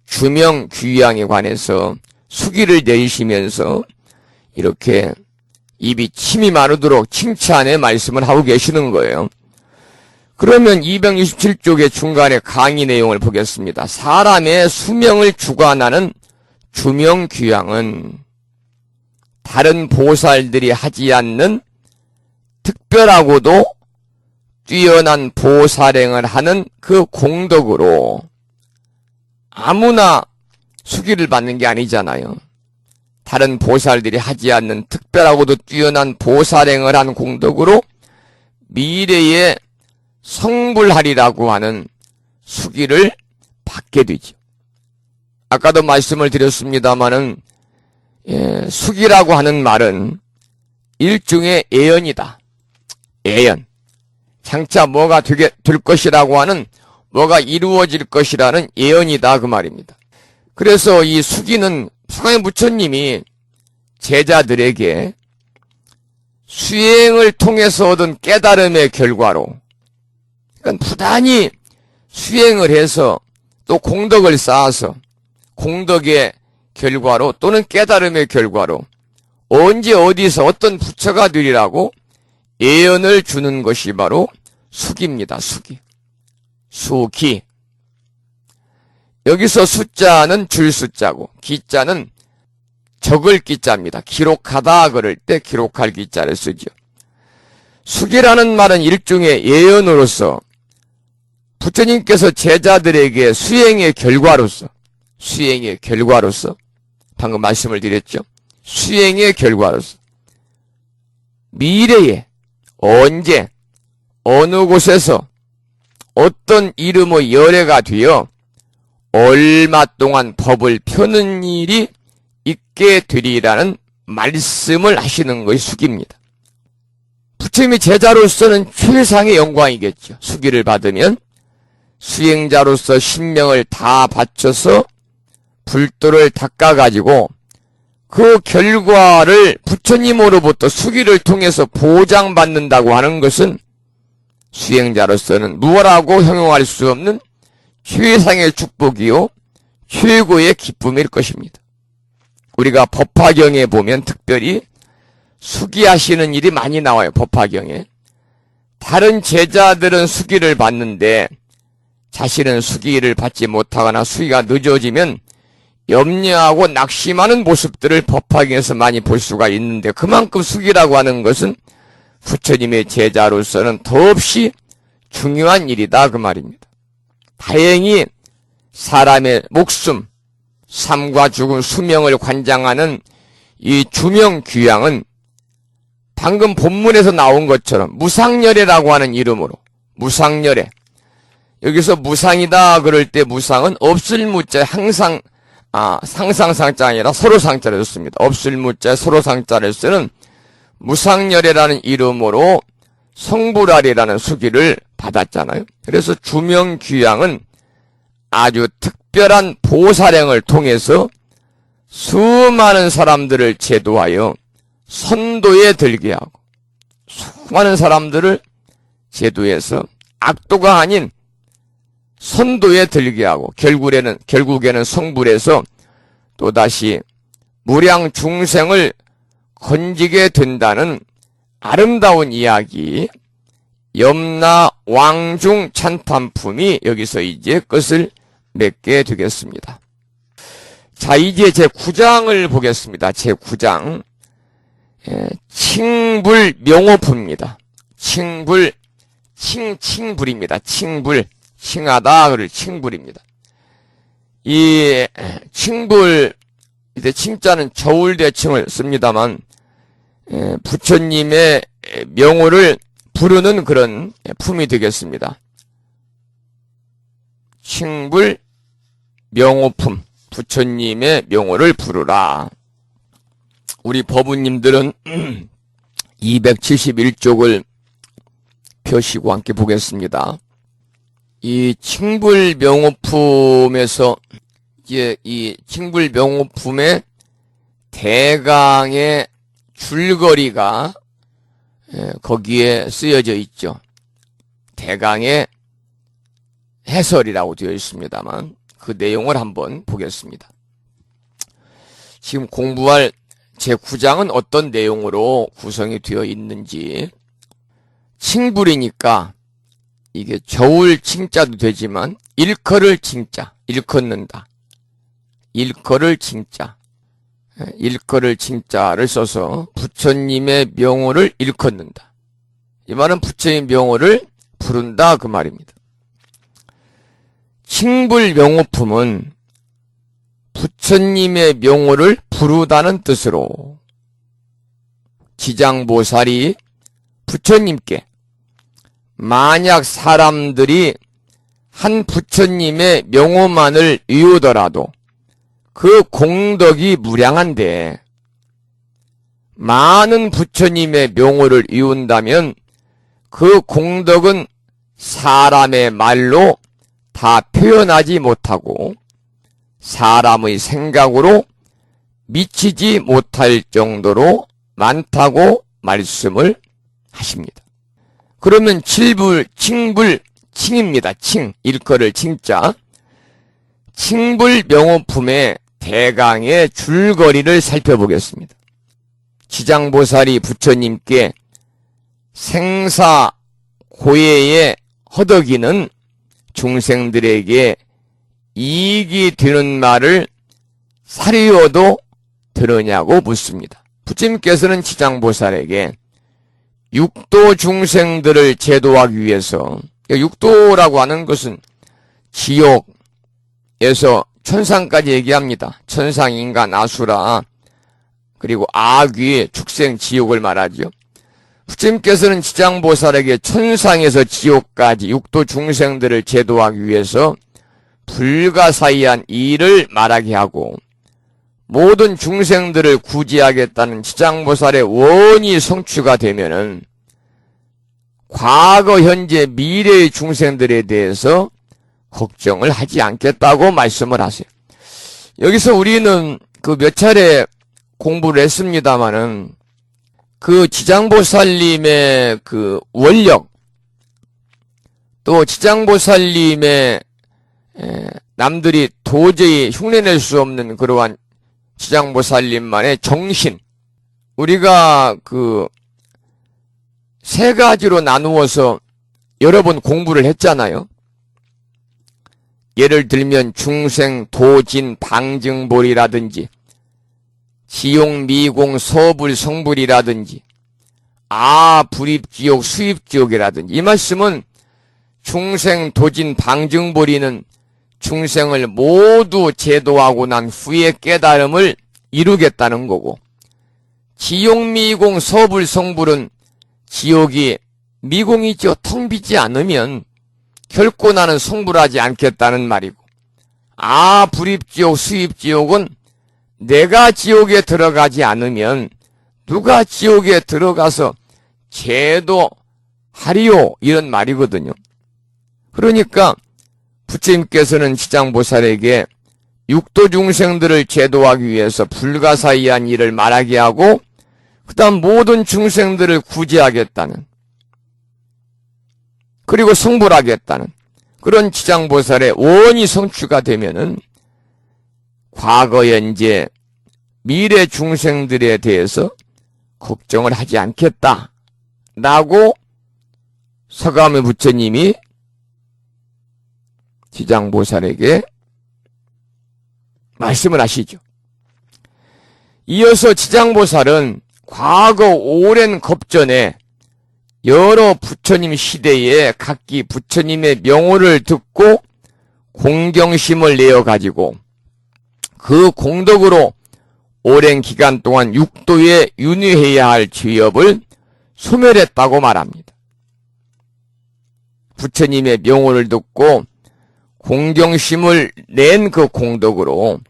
주명귀왕에 관해서 수기를 내리시면서 이렇게 입이 침이 마르도록 칭찬의 말씀을 하고 계시는 거예요. 그러면 267쪽의 중간에 강의 내용을 보겠습니다. 사람의 수명을 주관하는 주명귀왕은 다른 보살들이 하지 않는 특별하고도 뛰어난 보살행을 하는 그 공덕으로 아무나 수기를 받는 게 아니잖아요. 다른 보살들이 하지 않는 특별하고도 뛰어난 보살행을 한 공덕으로 미래에 성불하리라고 하는 수기를 받게 되죠. 아까도 말씀을 드렸습니다마는 수기라고 하는 말은 일종의 예언이다. 예언. 장차 뭐가 될 것이라고 하는 뭐가 이루어질 것이라는 예언이다 그 말입니다. 그래서 이 수기는 상해 부처님이 제자들에게 수행을 통해서 얻은 깨달음의 결과로, 그러니까 부단히 수행을 해서 또 공덕을 쌓아서 공덕의 결과로 또는 깨달음의 결과로 언제 어디서 어떤 부처가 되리라고 예언을 주는 것이 바로 수기입니다. 수기. 여기서 숫자는 줄 숫자고 기자는 적을 기자입니다. 기록하다 그럴 때 기록할 기자를 쓰죠. 수기라는 말은 일종의 예언으로서 부처님께서 제자들에게 수행의 결과로서 방금 말씀을 드렸죠. 수행의 결과로서 미래에 언제 어느 곳에서 어떤 이름의 열애가 되어 얼마 동안 법을 펴는 일이 있게 되리라는 말씀을 하시는 것이 수기입니다. 부처님의 제자로서는 최상의 영광이겠죠. 수기를 받으면 수행자로서 신명을 다 바쳐서 불도를 닦아가지고 그 결과를 부처님으로부터 수기를 통해서 보장받는다고 하는 것은 수행자로서는 무엇하고 형용할 수 없는 최상의 축복이요 최고의 기쁨일 것입니다. 우리가 법화경에 보면 특별히 수기하시는 일이 많이 나와요. 법화경에. 다른 제자들은 수기를 받는데 자신은 수기를 받지 못하거나 수기가 늦어지면 염려하고 낙심하는 모습들을 법화경에서 많이 볼 수가 있는데, 그만큼 수기라고 하는 것은 부처님의 제자로서는 더없이 중요한 일이다 그 말입니다. 다행히 사람의 목숨, 삶과 죽음, 수명을 관장하는 이 주명귀양은 방금 본문에서 나온 것처럼 무상열애라고 하는 이름으로, 무상열애. 여기서 무상이다 그럴 때 무상은 없을 무자에 항상 상상상자 아니라 서로상자를 썼습니다. 없을 무자에 서로상자를 쓰는 무상열애라는 이름으로 성불아리라는 수기를 받았잖아요. 그래서 주명귀양은 아주 특별한 보살행을 통해서 수많은 사람들을 제도하여 선도에 들게 하고, 수많은 사람들을 제도해서 악도가 아닌 선도에 들게 하고, 결국에는 성불에서 또다시 무량 중생을 건지게 된다는 아름다운 이야기, 염라 왕중 찬탄품이 여기서 이제 끝을 맺게 되겠습니다. 자, 이제 제 9장을 보겠습니다. 제 9장. 칭불 명호품입니다. 칭불입니다. 칭불. 칭하다, 그를 칭불입니다. 이 칭불, 이제 칭자는 저울대칭을 씁니다만, 부처님의 명호를 부르는 그런 품이 되겠습니다. 칭불 명호품, 부처님의 명호를 부르라. 우리 법우님들은 271쪽을 펴시고 함께 보겠습니다. 이 칭불 명호품에서 이제 이 칭불 명호품의 대강의 줄거리가 거기에 쓰여져 있죠. 대강의 해설이라고 되어 있습니다만 그 내용을 한번 보겠습니다. 지금 공부할 제9장은 어떤 내용으로 구성이 되어 있는지, 칭불이니까 이게 저울 칭자도 되지만 일컬을 칭자, 일컫는다. 일컬을 칭자. 일컬을 칭자를 써서 부처님의 명호를 일컫는다. 이 말은 부처님 명호를 부른다 그 말입니다. 칭불 명호품은 부처님의 명호를 부르다는 뜻으로 지장보살이 부처님께 만약 사람들이 한 부처님의 명호만을 이루더라도 그 공덕이 무량한데 많은 부처님의 명호를 이룬다면 그 공덕은 사람의 말로 다 표현하지 못하고 사람의 생각으로 미치지 못할 정도로 많다고 말씀을 하십니다. 그러면 칭입니다. 일컬을 칭자. 칭불 명호품의 대강의 줄거리를 살펴보겠습니다. 지장보살이 부처님께 생사 고해에 허덕이는 중생들에게 이익이 되는 말을 사리어도 들으냐고 묻습니다. 부처님께서는 지장보살에게 육도 중생들을 제도하기 위해서, 육도라고 하는 것은 지옥에서 천상까지 얘기합니다. 천상, 인간, 아수라, 그리고 아귀, 축생, 지옥을 말하죠. 부처님께서는 지장보살에게 천상에서 지옥까지 육도 중생들을 제도하기 위해서 불가사의한 일을 말하게 하고 모든 중생들을 구제하겠다는 지장보살의 원이 성취가 되면은 과거, 현재, 미래의 중생들에 대해서 걱정을 하지 않겠다고 말씀을 하세요. 여기서 우리는 그 몇 차례 공부를 했습니다마는 그 지장보살님의 그 원력, 또 지장보살님의 남들이 도저히 흉내낼 수 없는 그러한 지장보살님만의 정신, 우리가 세 가지로 나누어서 여러 번 공부를 했잖아요. 예를 들면 중생, 도진, 방증볼이라든지 지용, 미공, 서불, 성불이라든지 불입지옥, 수입지옥이라든지 이 말씀은 중생, 도진, 방증볼이는 중생을 모두 제도하고 난 후에 깨달음을 이루겠다는 거고 지용, 미공, 서불, 성불은 지옥이 미공이죠. 텅 비지 않으면 결코 나는 성불하지 않겠다는 말이고 불입지옥, 수입지옥은 내가 지옥에 들어가지 않으면 누가 지옥에 들어가서 제도하리요 이런 말이거든요. 그러니까 부처님께서는 지장보살에게 육도 중생들을 제도하기 위해서 불가사의한 일을 말하게 하고 그 다음 모든 중생들을 구제하겠다는 그리고 성불하겠다는 그런 지장보살의 원이 성취가 되면은 과거, 현재, 미래 중생들에 대해서 걱정을 하지 않겠다라고 서가모니 부처님이 지장보살에게 말씀을 하시죠. 이어서 지장보살은 과거 오랜 겁전에 여러 부처님 시대에 각기 부처님의 명호를 듣고 공경심을 내어가지고 그 공덕으로 오랜 기간 동안 육도에 윤회해야 할 죄업을 소멸했다고 말합니다. 부처님의 명호를 듣고 공경심을 낸 그 공덕으로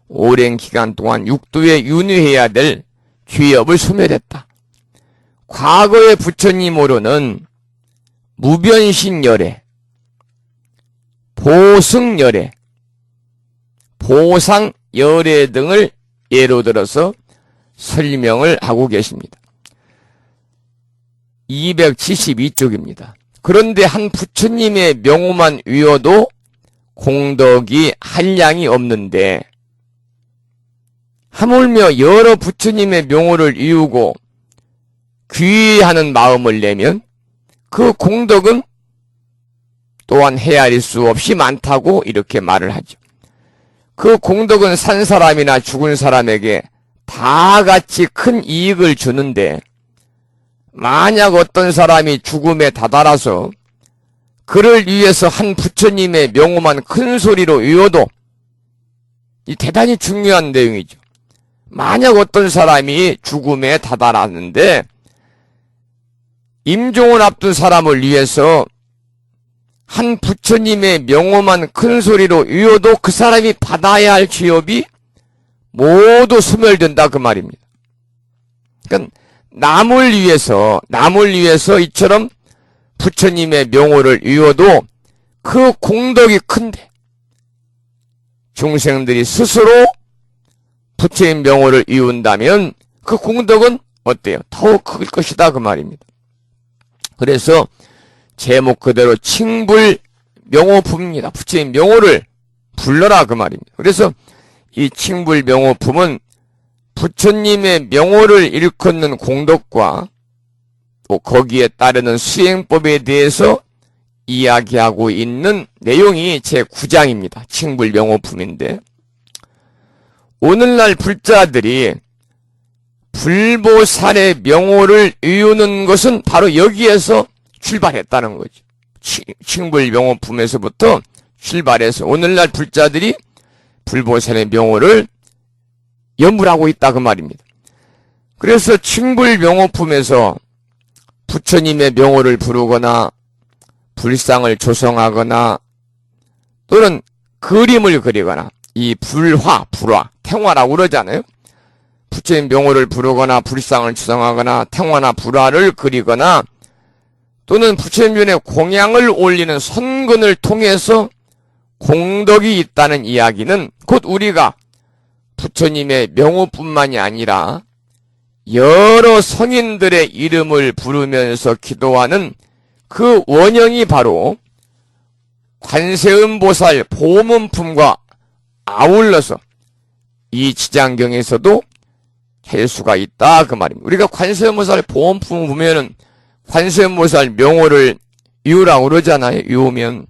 오랜 기간 동안 육도에 윤회해야 될 죄업을 소멸했다. 과거의 부처님으로는 무변신열애, 보승열애, 보상열애 등을 예로 들어서 설명을 하고 계십니다. 272쪽입니다. 그런데 한 부처님의 명호만 외워도 공덕이 한량이 없는데 하물며 여러 부처님의 명호를 이루고 귀의하는 마음을 내면 그 공덕은 또한 헤아릴 수 없이 많다고 이렇게 말을 하죠. 그 공덕은 산 사람이나 죽은 사람에게 다 같이 큰 이익을 주는데 만약 어떤 사람이 죽음에 다다라서 그를 위해서 한 부처님의 명호만 큰 소리로 외워도 이 대단히 중요한 내용이죠. 만약 어떤 사람이 죽음에 다다랐는데 임종을 앞둔 사람을 위해서 한 부처님의 명호만 큰 소리로 외워도 그 사람이 받아야 할 죄업이 모두 소멸된다 그 말입니다. 그러니까 남을 위해서 이처럼 부처님의 명호를 외워도 그 공덕이 큰데 중생들이 스스로 부처님 명호를 외운다면 그 공덕은 어때요? 더욱 클 것이다 그 말입니다. 그래서 제목 그대로 칭불 명호품입니다. 부처님 명호를 불러라 그 말입니다. 그래서 이 칭불 명호품은 부처님의 명호를 일컫는 공덕과 또 거기에 따르는 수행법에 대해서 이야기하고 있는 내용이 제9장입니다. 칭불 명호품인데 오늘날 불자들이 불보살의 명호를 외우는 것은 바로 여기에서 출발했다는 거죠. 칭불 명호품에서부터 출발해서 오늘날 불자들이 불보살의 명호를 염불하고 있다 그 말입니다. 그래서 칭불 명호품에서 부처님의 명호를 부르거나 불상을 조성하거나 또는 그림을 그리거나 이 불화, 탱화라고 그러잖아요. 부처님 명호를 부르거나 불상을 조성하거나 탱화나 불화를 그리거나 또는 부처님 전에 공양을 올리는 선근을 통해서 공덕이 있다는 이야기는 곧 우리가 부처님의 명호뿐만이 아니라 여러 성인들의 이름을 부르면서 기도하는 그 원형이 바로 관세음보살 보문품과 아울러서 이 지장경에서도 할 수가 있다 그 말입니다. 우리가 관세음보살 보험품 보면은 관세음보살 명호를 이유라고 그러잖아요. 이유면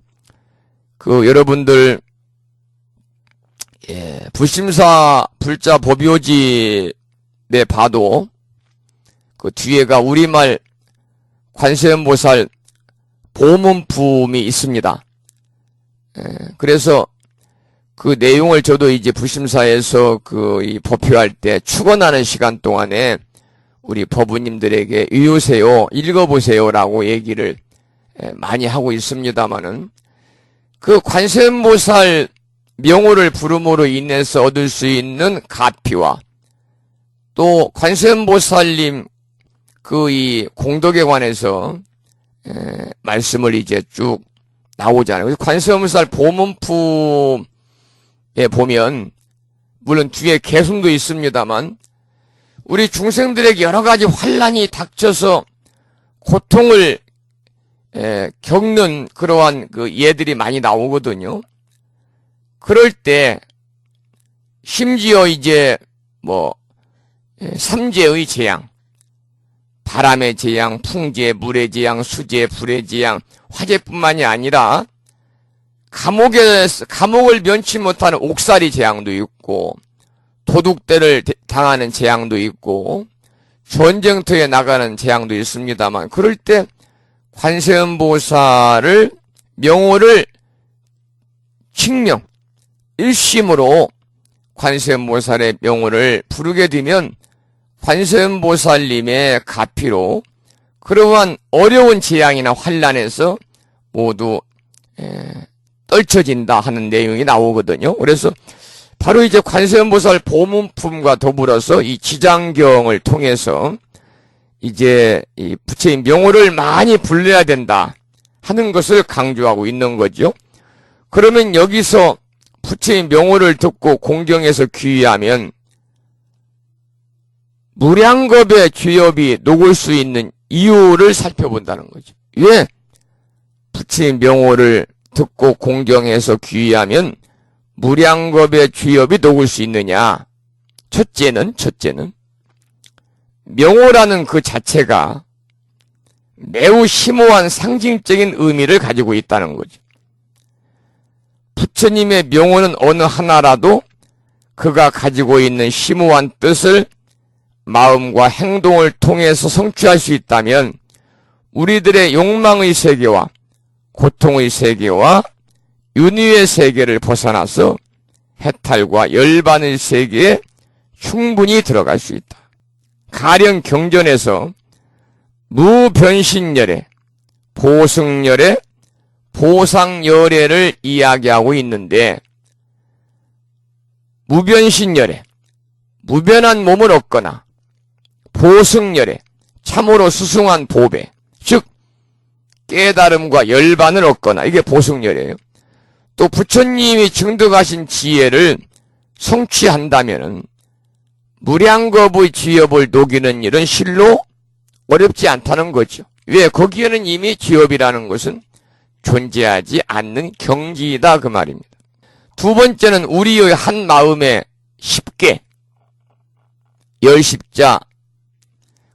그 여러분들 불심사 불자 법요지에 봐도 그 뒤에가 우리말 관세음보살 보문품이 있습니다. 그래서 그 내용을 저도 이제 불심사에서 이 법회할 때 축원하는 시간 동안에 우리 법우님들에게 읽으세요, 읽어보세요라고 얘기를 많이 하고 있습니다만은 그 관세음보살 명호를 부름으로 인해서 얻을 수 있는 가피와 또 관세음보살님 이 공덕에 관해서 말씀을 이제 쭉 나오잖아요. 그래서 관세음보살 보문품에 보면 물론 뒤에 개순도 있습니다만 우리 중생들에게 여러 가지 환란이 닥쳐서 고통을 겪는 그러한 그 예들이 많이 나오거든요. 그럴 때 심지어 이제 삼재의 재앙, 바람의 재앙, 풍재, 물의 재앙, 수재, 불의 재앙, 화재뿐만이 아니라 감옥을 면치 못하는 옥살이 재앙도 있고 도둑대를 당하는 재앙도 있고 전쟁터에 나가는 재앙도 있습니다만 그럴 때 관세음보살을 명호를 칙명 일심으로 관세음보살의 명호를 부르게 되면 관세음보살님의 가피로 그러한 어려운 재앙이나 환란에서 모두 떨쳐진다 하는 내용이 나오거든요. 그래서 바로 이제 관세음보살 보문품과 더불어서 이 지장경을 통해서 이제 이 부처님 명호를 많이 불러야 된다 하는 것을 강조하고 있는 거죠. 그러면 여기서 부처님 명호를 듣고 공경해서 귀의하면 무량겁의 죄업이 녹을 수 있는 이유를 살펴본다는 거죠. 왜 부처님 명호를 듣고 공경해서 귀의하면 무량겁의 죄업이 녹을 수 있느냐? 첫째는 명호라는 그 자체가 매우 심오한 상징적인 의미를 가지고 있다는 거죠. 부처님의 명호는 어느 하나라도 그가 가지고 있는 심오한 뜻을 마음과 행동을 통해서 성취할 수 있다면 우리들의 욕망의 세계와 고통의 세계와 윤회의 세계를 벗어나서 해탈과 열반의 세계에 충분히 들어갈 수 있다. 가령 경전에서 무변신열애, 보승열애, 보상열애를 이야기하고 있는데 무변신열애, 무변한 몸을 얻거나 보승열애, 참으로 수승한 보배, 즉 깨달음과 열반을 얻거나 이게 보승열애예요. 또 부처님이 증득하신 지혜를 성취한다면은 무량겁의 지업을 녹이는 일은 실로 어렵지 않다는 거죠. 왜? 거기에는 이미 지업이라는 것은 존재하지 않는 경지이다 그 말입니다. 두 번째는 우리의 한 마음에 10개, 10십자,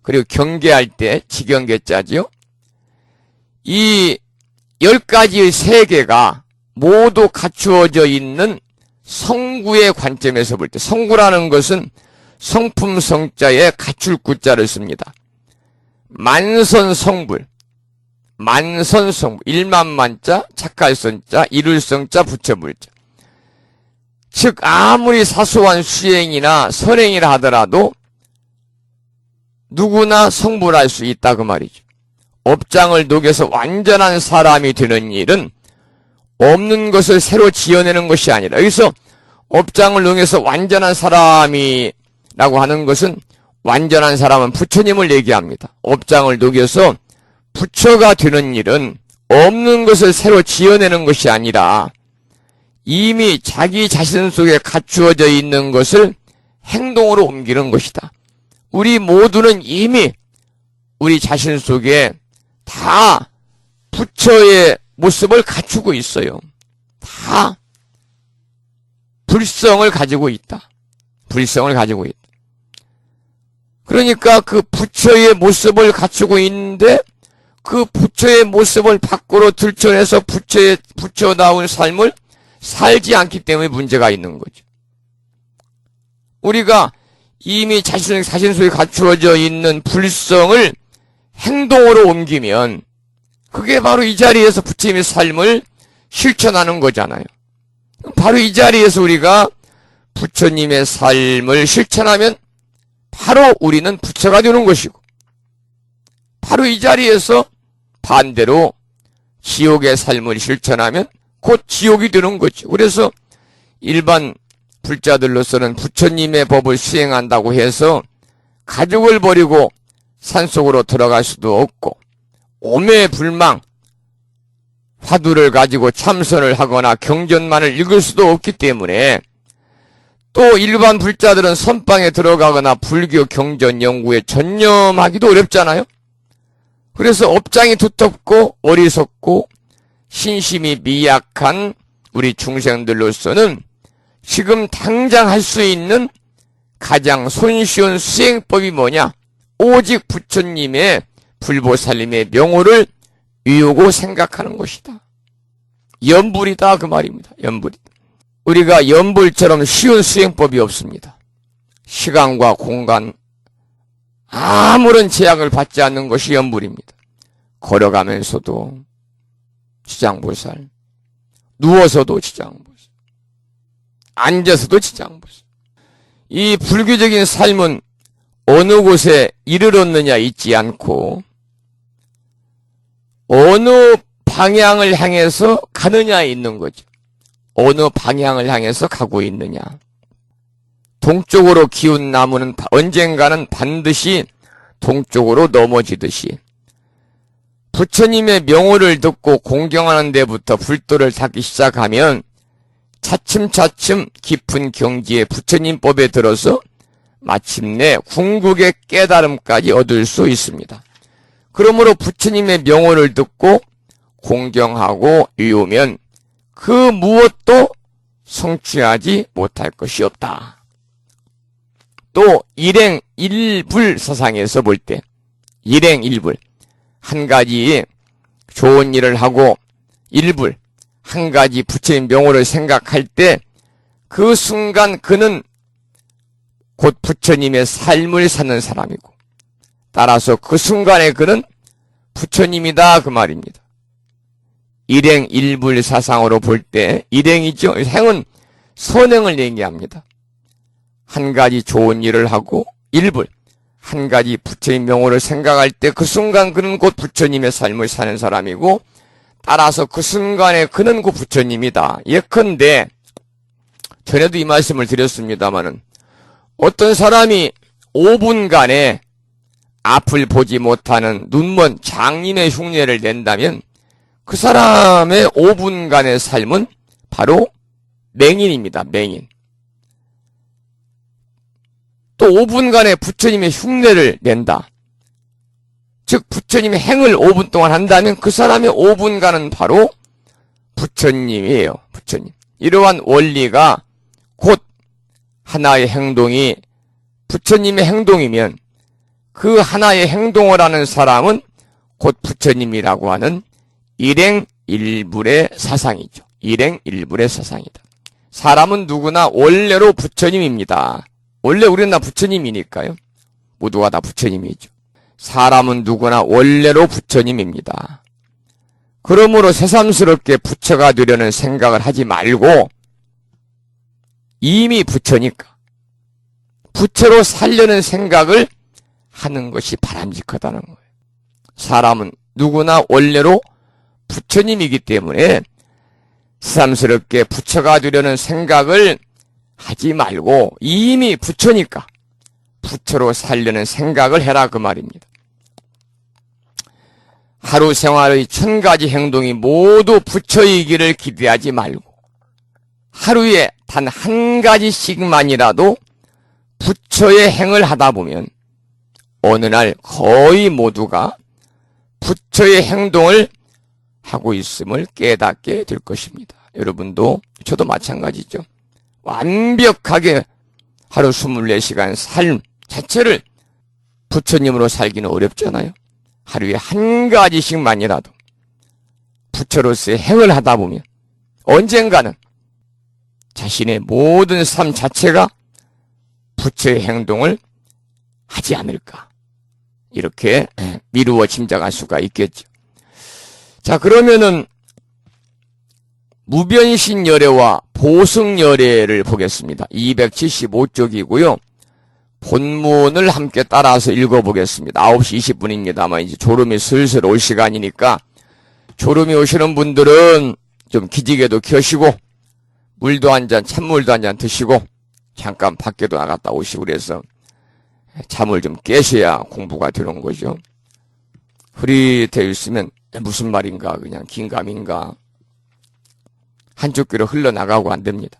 그리고 경계할 때 지경계자지요. 이 10가지의 세계가 모두 갖추어져 있는 성구의 관점에서 볼 때, 성구라는 것은 성품 성자에 갖출 구자를 씁니다. 만선성불, 만선성불, 일만만자, 착할선자, 이룰성자, 부처불자. 즉 아무리 사소한 수행이나 선행이라 하더라도 누구나 성불할 수 있다 그 말이죠. 업장을 녹여서 완전한 사람이 되는 일은 없는 것을 새로 지어내는 것이 아니라, 여기서 업장을 녹여서 완전한 사람이라고 하는 것은 완전한 사람은 부처님을 얘기합니다. 업장을 녹여서 부처가 되는 일은 없는 것을 새로 지어내는 것이 아니라 이미 자기 자신 속에 갖추어져 있는 것을 행동으로 옮기는 것이다. 우리 모두는 이미 우리 자신 속에 다 부처의 모습을 갖추고 있어요. 다 불성을 가지고 있다. 불성을 가지고 있다. 그러니까 그 부처의 모습을 갖추고 있는데 그 부처의 모습을 밖으로 들춰내서 부처다운 삶을 살지 않기 때문에 문제가 있는 거죠. 우리가 이미 자신 속에 갖추어져 있는 불성을 행동으로 옮기면 그게 바로 이 자리에서 부처님의 삶을 실천하는 거잖아요. 바로 이 자리에서 우리가 부처님의 삶을 실천하면 바로 우리는 부처가 되는 것이고, 바로 이 자리에서 반대로 지옥의 삶을 실천하면 곧 지옥이 되는 거죠. 그래서 일반 불자들로서는 부처님의 법을 수행한다고 해서 가족을 버리고 산속으로 들어갈 수도 없고, 오매불망 화두를 가지고 참선을 하거나 경전만을 읽을 수도 없기 때문에, 또 일반 불자들은 선방에 들어가거나 불교 경전 연구에 전념하기도 어렵잖아요. 그래서 업장이 두텁고 어리석고 신심이 미약한 우리 중생들로서는 지금 당장 할 수 있는 가장 손쉬운 수행법이 뭐냐? 오직 부처님의 불보살님의 명호를 위우고 생각하는 것이다. 연불이다 그 말입니다. 연불이다. 우리가 연불처럼 쉬운 수행법이 없습니다. 시간과 공간 아무런 제약을 받지 않는 것이 연불입니다. 걸어가면서도 지장보살, 누워서도 지장보살, 앉아서도 지장보살. 이 불교적인 삶은 어느 곳에 이르렀느냐 있지 않고 어느 방향을 향해서 가느냐에 있는 거죠. 어느 방향을 향해서 가고 있느냐. 동쪽으로 기운 나무는 언젠가는 반드시 동쪽으로 넘어지듯이 부처님의 명호를 듣고 공경하는 데부터 불도를 닦기 시작하면 차츰차츰 깊은 경지의 부처님법에 들어서 마침내 궁극의 깨달음까지 얻을 수 있습니다. 그러므로 부처님의 명호를 듣고 공경하고 위우면 그 무엇도 성취하지 못할 것이 없다. 또 일행일불 사상에서 볼 때 일행일불, 한 가지 좋은 일을 하고 일불, 한 가지 부처님 명호를 생각할 때 그 순간 그는 곧 부처님의 삶을 사는 사람이고, 따라서 그 순간에 그는 부처님이다 그 말입니다. 일행일불 사상으로 볼 때 일행이죠. 행은 선행을 얘기합니다. 한 가지 좋은 일을 하고 일불, 한 가지 부처님 명호를 생각할 때 그 순간 그는 곧 부처님의 삶을 사는 사람이고, 따라서 그 순간에 그는 곧 부처님이다. 예컨대 전에도 이 말씀을 드렸습니다마는 어떤 사람이 5분간에 앞을 보지 못하는 눈먼 장님의 흉내를 낸다면 그 사람의 5분간의 삶은 바로 맹인입니다. 맹인. 또 5분간의 부처님의 흉내를 낸다. 즉 부처님의 행을 5분 동안 한다면 그 사람의 5분간은 바로 부처님이에요. 부처님. 이러한 원리가 곧 하나의 행동이 부처님의 행동이면 그 하나의 행동을 하는 사람은 곧 부처님이라고 하는 일행일불의 사상이죠. 일행일불의 사상이다. 사람은 누구나 원래로 부처님입니다. 원래 우리는 다 부처님이니까요. 모두가 다 부처님이죠. 사람은 누구나 원래로 부처님입니다. 그러므로 새삼스럽게 부처가 되려는 생각을 하지 말고 이미 부처니까 부처로 살려는 생각을 하는 것이 바람직하다는 거예요. 사람은 누구나 원래로 부처님이기 때문에 새삼스럽게 부처가 되려는 생각을 하지 말고 이미 부처니까 부처로 살려는 생각을 해라 그 말입니다. 하루 생활의 1000가지 행동이 모두 부처이기를 기대하지 말고 하루에 단 한 가지씩만이라도 부처의 행을 하다 보면 어느 날 거의 모두가 부처의 행동을 하고 있음을 깨닫게 될 것입니다. 여러분도 저도 마찬가지죠. 완벽하게 하루 24시간 삶 자체를 부처님으로 살기는 어렵잖아요. 하루에 한 가지씩만이라도 부처로서의 행을 하다 보면 언젠가는 자신의 모든 삶 자체가 부처의 행동을 하지 않을까. 이렇게 미루어 짐작할 수가 있겠죠. 자, 그러면은 무변신열애와 보승열애를 보겠습니다. 275쪽이고요. 본문을 함께 따라서 읽어보겠습니다. 9시 20분입니다만 이제 졸음이 슬슬 올 시간이니까 졸음이 오시는 분들은 좀 기지개도 켜시고 물도 한 잔, 찬물도 한 잔 드시고 잠깐 밖에도 나갔다 오시고 그래서 잠을 좀 깨셔야 공부가 되는 거죠. 흐릿해 있으면 무슨 말인가 그냥 긴가민가 한쪽 귀로 흘러나가고 안 됩니다.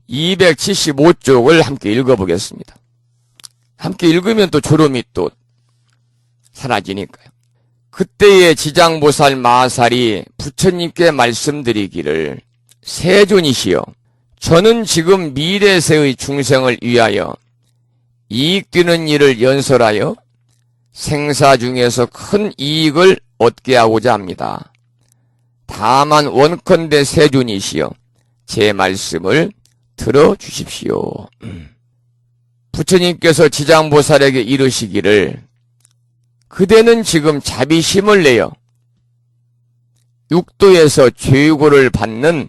275쪽을 함께 읽어보겠습니다. 함께 읽으면 또 졸음이 또 사라지니까요. 그때의 지장보살 마살이 부처님께 말씀드리기를 세존이시여 저는 지금 미래세의 중생을 위하여 이익되는 일을 연설하여 생사 중에서 큰 이익을 얻게 하고자 합니다. 다만 원컨대 세존이시여 제 말씀을 들어주십시오. 부처님께서 지장보살에게 이르시기를 그대는 지금 자비심을 내어 육도에서 죄고를 받는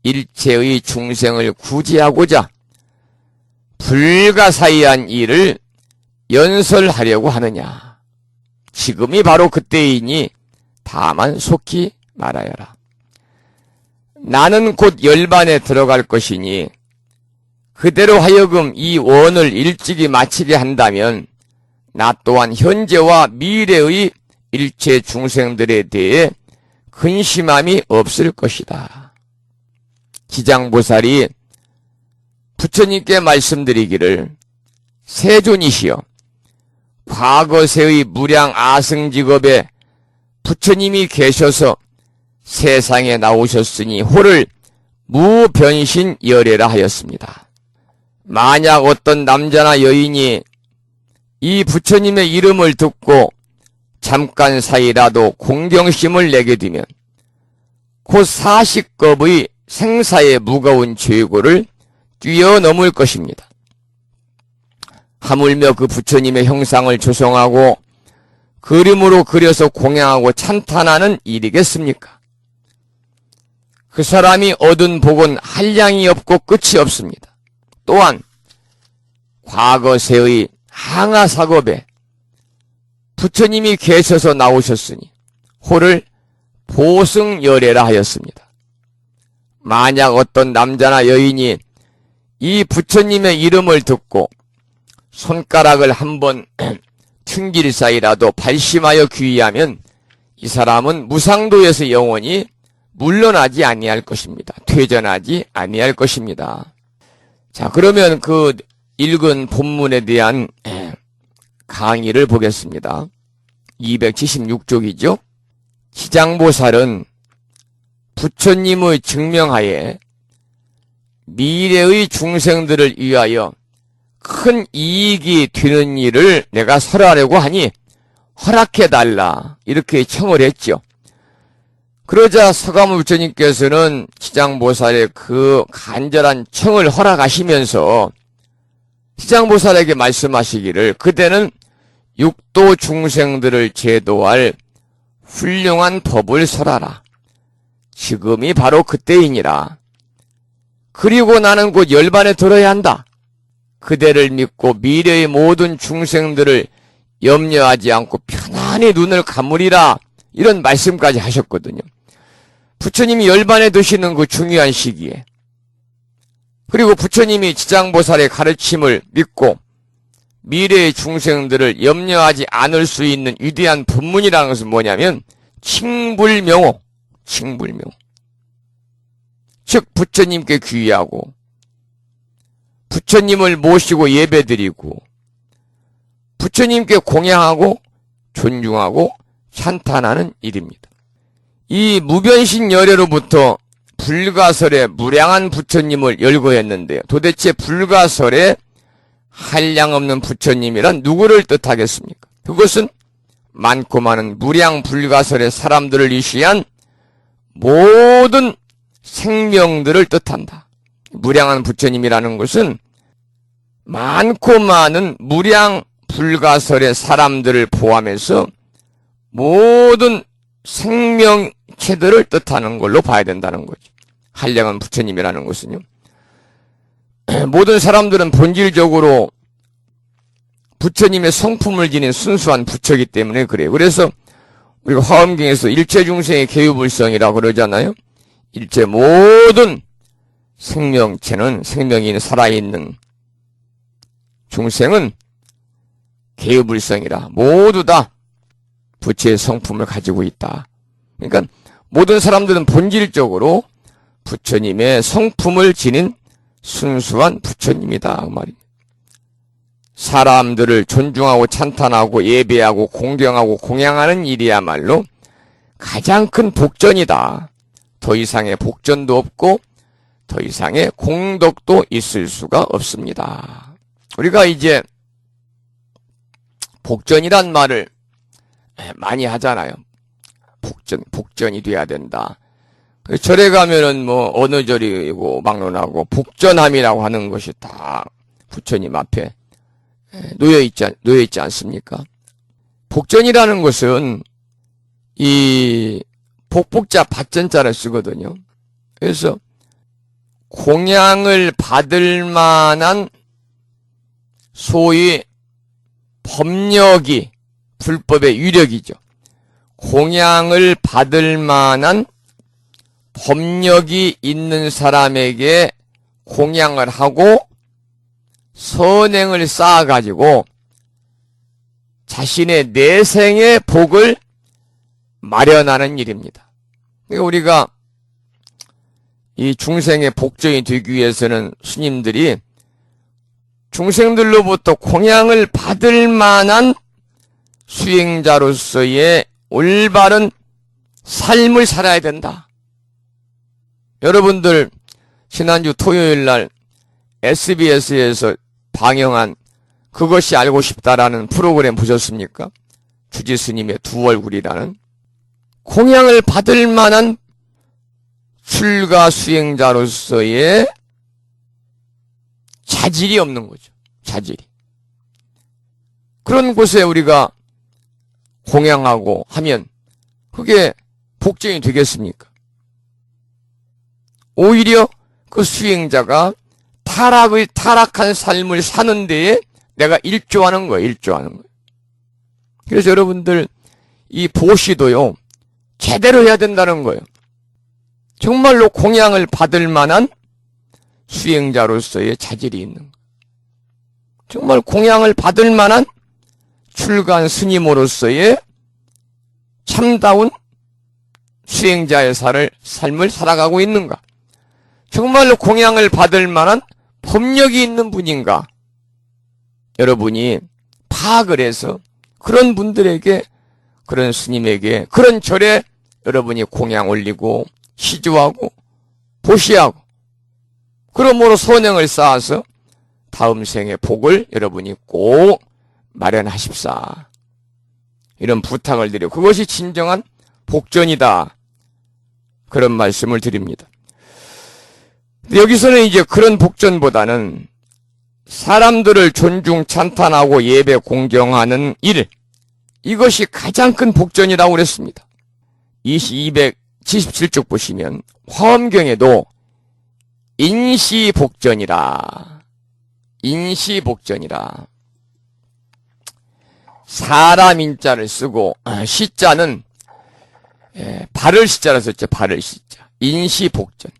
일체의 중생을 구제하고자 불가사의한 일을 연설하려고 하느냐. 지금이 바로 그때이니 다만 속히 말하여라. 나는 곧 열반에 들어갈 것이니 그대로 하여금 이 원을 일찍이 마치게 한다면 나 또한 현재와 미래의 일체 중생들에 대해 근심함이 없을 것이다. 지장보살이 부처님께 말씀드리기를 세존이시여 과거세의 무량 아승직업에 부처님이 계셔서 세상에 나오셨으니 호를 무변신열애라 하였습니다. 만약 어떤 남자나 여인이 이 부처님의 이름을 듣고 잠깐 사이라도 공경심을 내게 되면 곧 사식겁의 생사의 무거운 죄고를 뛰어넘을 것입니다. 하물며 그 부처님의 형상을 조성하고 그림으로 그려서 공양하고 찬탄하는 일이겠습니까? 그 사람이 얻은 복은 한량이 없고 끝이 없습니다. 또한 과거세의 항아사겁에 부처님이 계셔서 나오셨으니 호를 보승열애라 하였습니다. 만약 어떤 남자나 여인이 이 부처님의 이름을 듣고 손가락을 한번 튕길 사이라도 발심하여 귀의하면 이 사람은 무상도에서 영원히 물러나지 아니할 것입니다. 퇴전하지 아니할 것입니다. 자, 그러면 그 읽은 본문에 대한 강의를 보겠습니다. 276쪽이죠. 지장보살은 부처님의 증명하에 미래의 중생들을 위하여 큰 이익이 되는 일을 내가 설하려고 하니 허락해달라 이렇게 청을 했죠. 그러자 서가모 부처님께서는 지장보살의 그 간절한 청을 허락하시면서 지장보살에게 말씀하시기를 그대는 육도 중생들을 제도할 훌륭한 법을 설하라. 지금이 바로 그때이니라. 그리고 나는 곧 열반에 들어야 한다. 그대를 믿고 미래의 모든 중생들을 염려하지 않고 편안히 눈을 감으리라. 이런 말씀까지 하셨거든요. 부처님이 열반에 드시는 그 중요한 시기에 그리고 부처님이 지장보살의 가르침을 믿고 미래의 중생들을 염려하지 않을 수 있는 위대한 법문이라는 것은 뭐냐면 칭불명호, 칭불명호. 즉 부처님께 귀의하고 부처님을 모시고 예배드리고 부처님께 공양하고 존중하고 찬탄하는 일입니다. 이 무변신열애로부터 불가설의 무량한 부처님을 열거했는데요. 도대체 불가설에 한량 없는 부처님이란 누구를 뜻하겠습니까? 그것은 많고 많은 무량불가설의 사람들을 이시한 모든 생명들을 뜻한다. 무량한 부처님이라는 것은 많고 많은 무량불가설의 사람들을 포함해서 모든 생명체들을 뜻하는 걸로 봐야 된다는 거죠. 한량한 부처님이라는 것은요. 모든 사람들은 본질적으로 부처님의 성품을 지닌 순수한 부처이기 때문에 그래요. 그래서 우리가 화엄경에서 일체 중생의 개유불성이라고 그러잖아요. 일체 모든 생명체는, 생명이 살아있는 중생은 개유불성이라 모두 다 부처의 성품을 가지고 있다. 그러니까 모든 사람들은 본질적으로 부처님의 성품을 지닌 순수한 부처님이다 그 말입니다. 사람들을 존중하고 찬탄하고 예배하고 공경하고 공양하는 일이야말로 가장 큰 복전이다. 더 이상의 복전도 없고 더 이상의 공덕도 있을 수가 없습니다. 우리가 이제 복전이란 말을 많이 하잖아요. 복전이 돼야 된다. 절에 가면은 뭐 어느 절이고 막론하고 복전함이라고 하는 것이 다 부처님 앞에 놓여있지 않습니까? 복전이라는 것은 이 복복자 받전자를 쓰거든요. 그래서 공양을 받을 만한 소위 법력이 불법의 위력이죠. 공양을 받을 만한 법력이 있는 사람에게 공양을 하고 선행을 쌓아가지고 자신의 내생의 복을 마련하는 일입니다. 그러니까 우리가 이 중생의 복전이 되기 위해서는 스님들이 중생들로부터 공양을 받을 만한 수행자로서의 올바른 삶을 살아야 된다. 여러분들 지난주 토요일날 SBS에서 방영한 그것이 알고 싶다라는 프로그램 보셨습니까? 주지스님의 두 얼굴이라는. 공양을 받을 만한 출가 수행자로서의 자질이 없는 거죠. 자질이. 그런 곳에 우리가 공양하고 하면 그게 복전이 되겠습니까? 오히려 그 수행자가 타락한 삶을 사는 데에 내가 일조하는 거예요. 일조하는 거예요. 그래서 여러분들 이 보시도요. 제대로 해야 된다는 거예요. 정말로 공양을 받을 만한 수행자로서의 자질이 있는 거예요. 정말 공양을 받을 만한 출가한 스님으로서의 참다운 수행자의 삶을 살아가고 있는가? 정말로 공양을 받을 만한 법력이 있는 분인가? 여러분이 파악을 해서 그런 분들에게, 그런 스님에게, 그런 절에 여러분이 공양 올리고 시주하고 보시하고 그러므로 선행을 쌓아서 다음 생의 복을 여러분이 꼭 마련하십사. 이런 부탁을 드려. 그것이 진정한 복전이다. 그런 말씀을 드립니다. 여기서는 이제 그런 복전보다는 사람들을 존중, 찬탄하고 예배, 공경하는 일, 이것이 가장 큰 복전이라고 그랬습니다. 277쪽 보시면 화엄경에도 인시복전이라, 인시복전이라, 사람 인자를 쓰고 시자는 발을 시자라 썼죠. 발을 시자. 인시복전.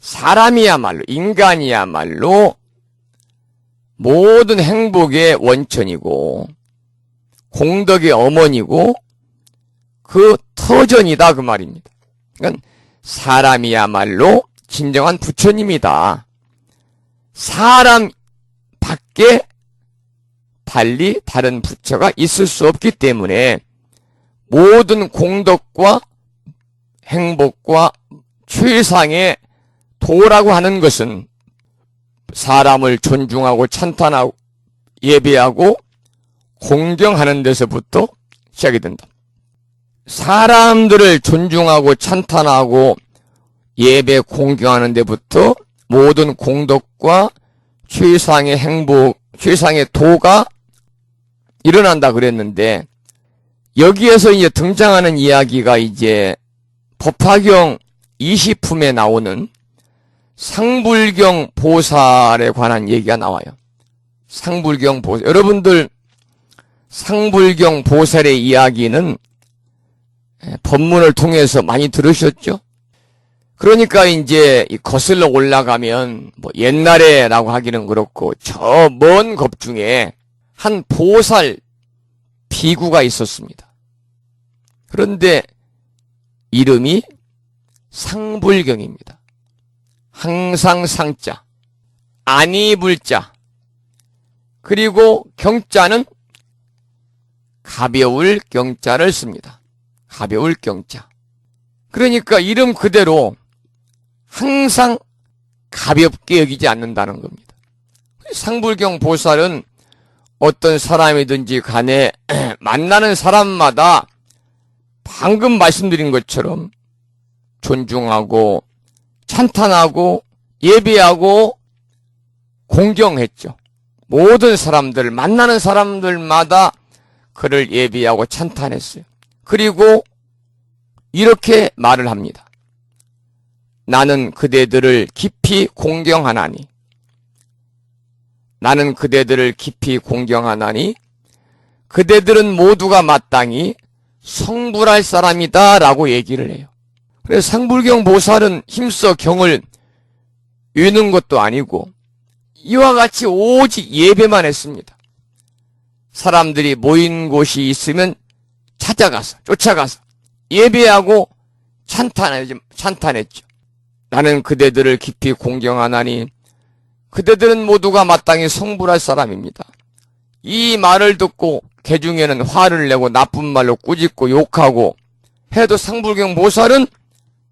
사람이야말로, 인간이야말로 모든 행복의 원천이고 공덕의 어머니고 그 터전이다 그 말입니다. 그러니까 사람이야말로 진정한 부처님이다. 사람 밖에 달리 다른 부처가 있을 수 없기 때문에 모든 공덕과 행복과 최상의 도라고 하는 것은 사람을 존중하고 찬탄하고 예배하고 공경하는 데서부터 시작이 된다. 사람들을 존중하고 찬탄하고 예배 공경하는 데부터 모든 공덕과 최상의 행복, 최상의 도가 일어난다 그랬는데, 여기에서 이제 등장하는 이야기가 이제 법화경 20품에 나오는 상불경 보살에 관한 얘기가 나와요. 상불경 보살. 여러분들 상불경 보살의 이야기는 법문을 통해서 많이 들으셨죠? 그러니까 이제 거슬러 올라가면 뭐 옛날에라고 하기는 그렇고 저 먼 겁 중에 한 보살 비구가 있었습니다. 그런데 이름이 상불경입니다. 항상 상자, 안이불자, 그리고 경자는 가벼울 경자를 씁니다. 가벼울 경자. 그러니까 이름 그대로 항상 가볍게 여기지 않는다는 겁니다. 상불경 보살은 어떤 사람이든지 간에 만나는 사람마다 방금 말씀드린 것처럼 존중하고 찬탄하고 예배하고 공경했죠. 모든 사람들, 만나는 사람들마다 그를 예배하고 찬탄했어요. 그리고 이렇게 말을 합니다. 나는 그대들을 깊이 공경하나니, 나는 그대들을 깊이 공경하나니 그대들은 모두가 마땅히 성불할 사람이다 라고 얘기를 해요. 그래서 상불경 보살은 힘써 경을 읽는 것도 아니고 이와 같이 오직 예배만 했습니다. 사람들이 모인 곳이 있으면 찾아가서 쫓아가서 예배하고 찬탄했죠. 나는 그대들을 깊이 공경하나니 그대들은 모두가 마땅히 성불할 사람입니다. 이 말을 듣고 개중에는 화를 내고 나쁜 말로 꾸짖고 욕하고 해도 상불경 보살은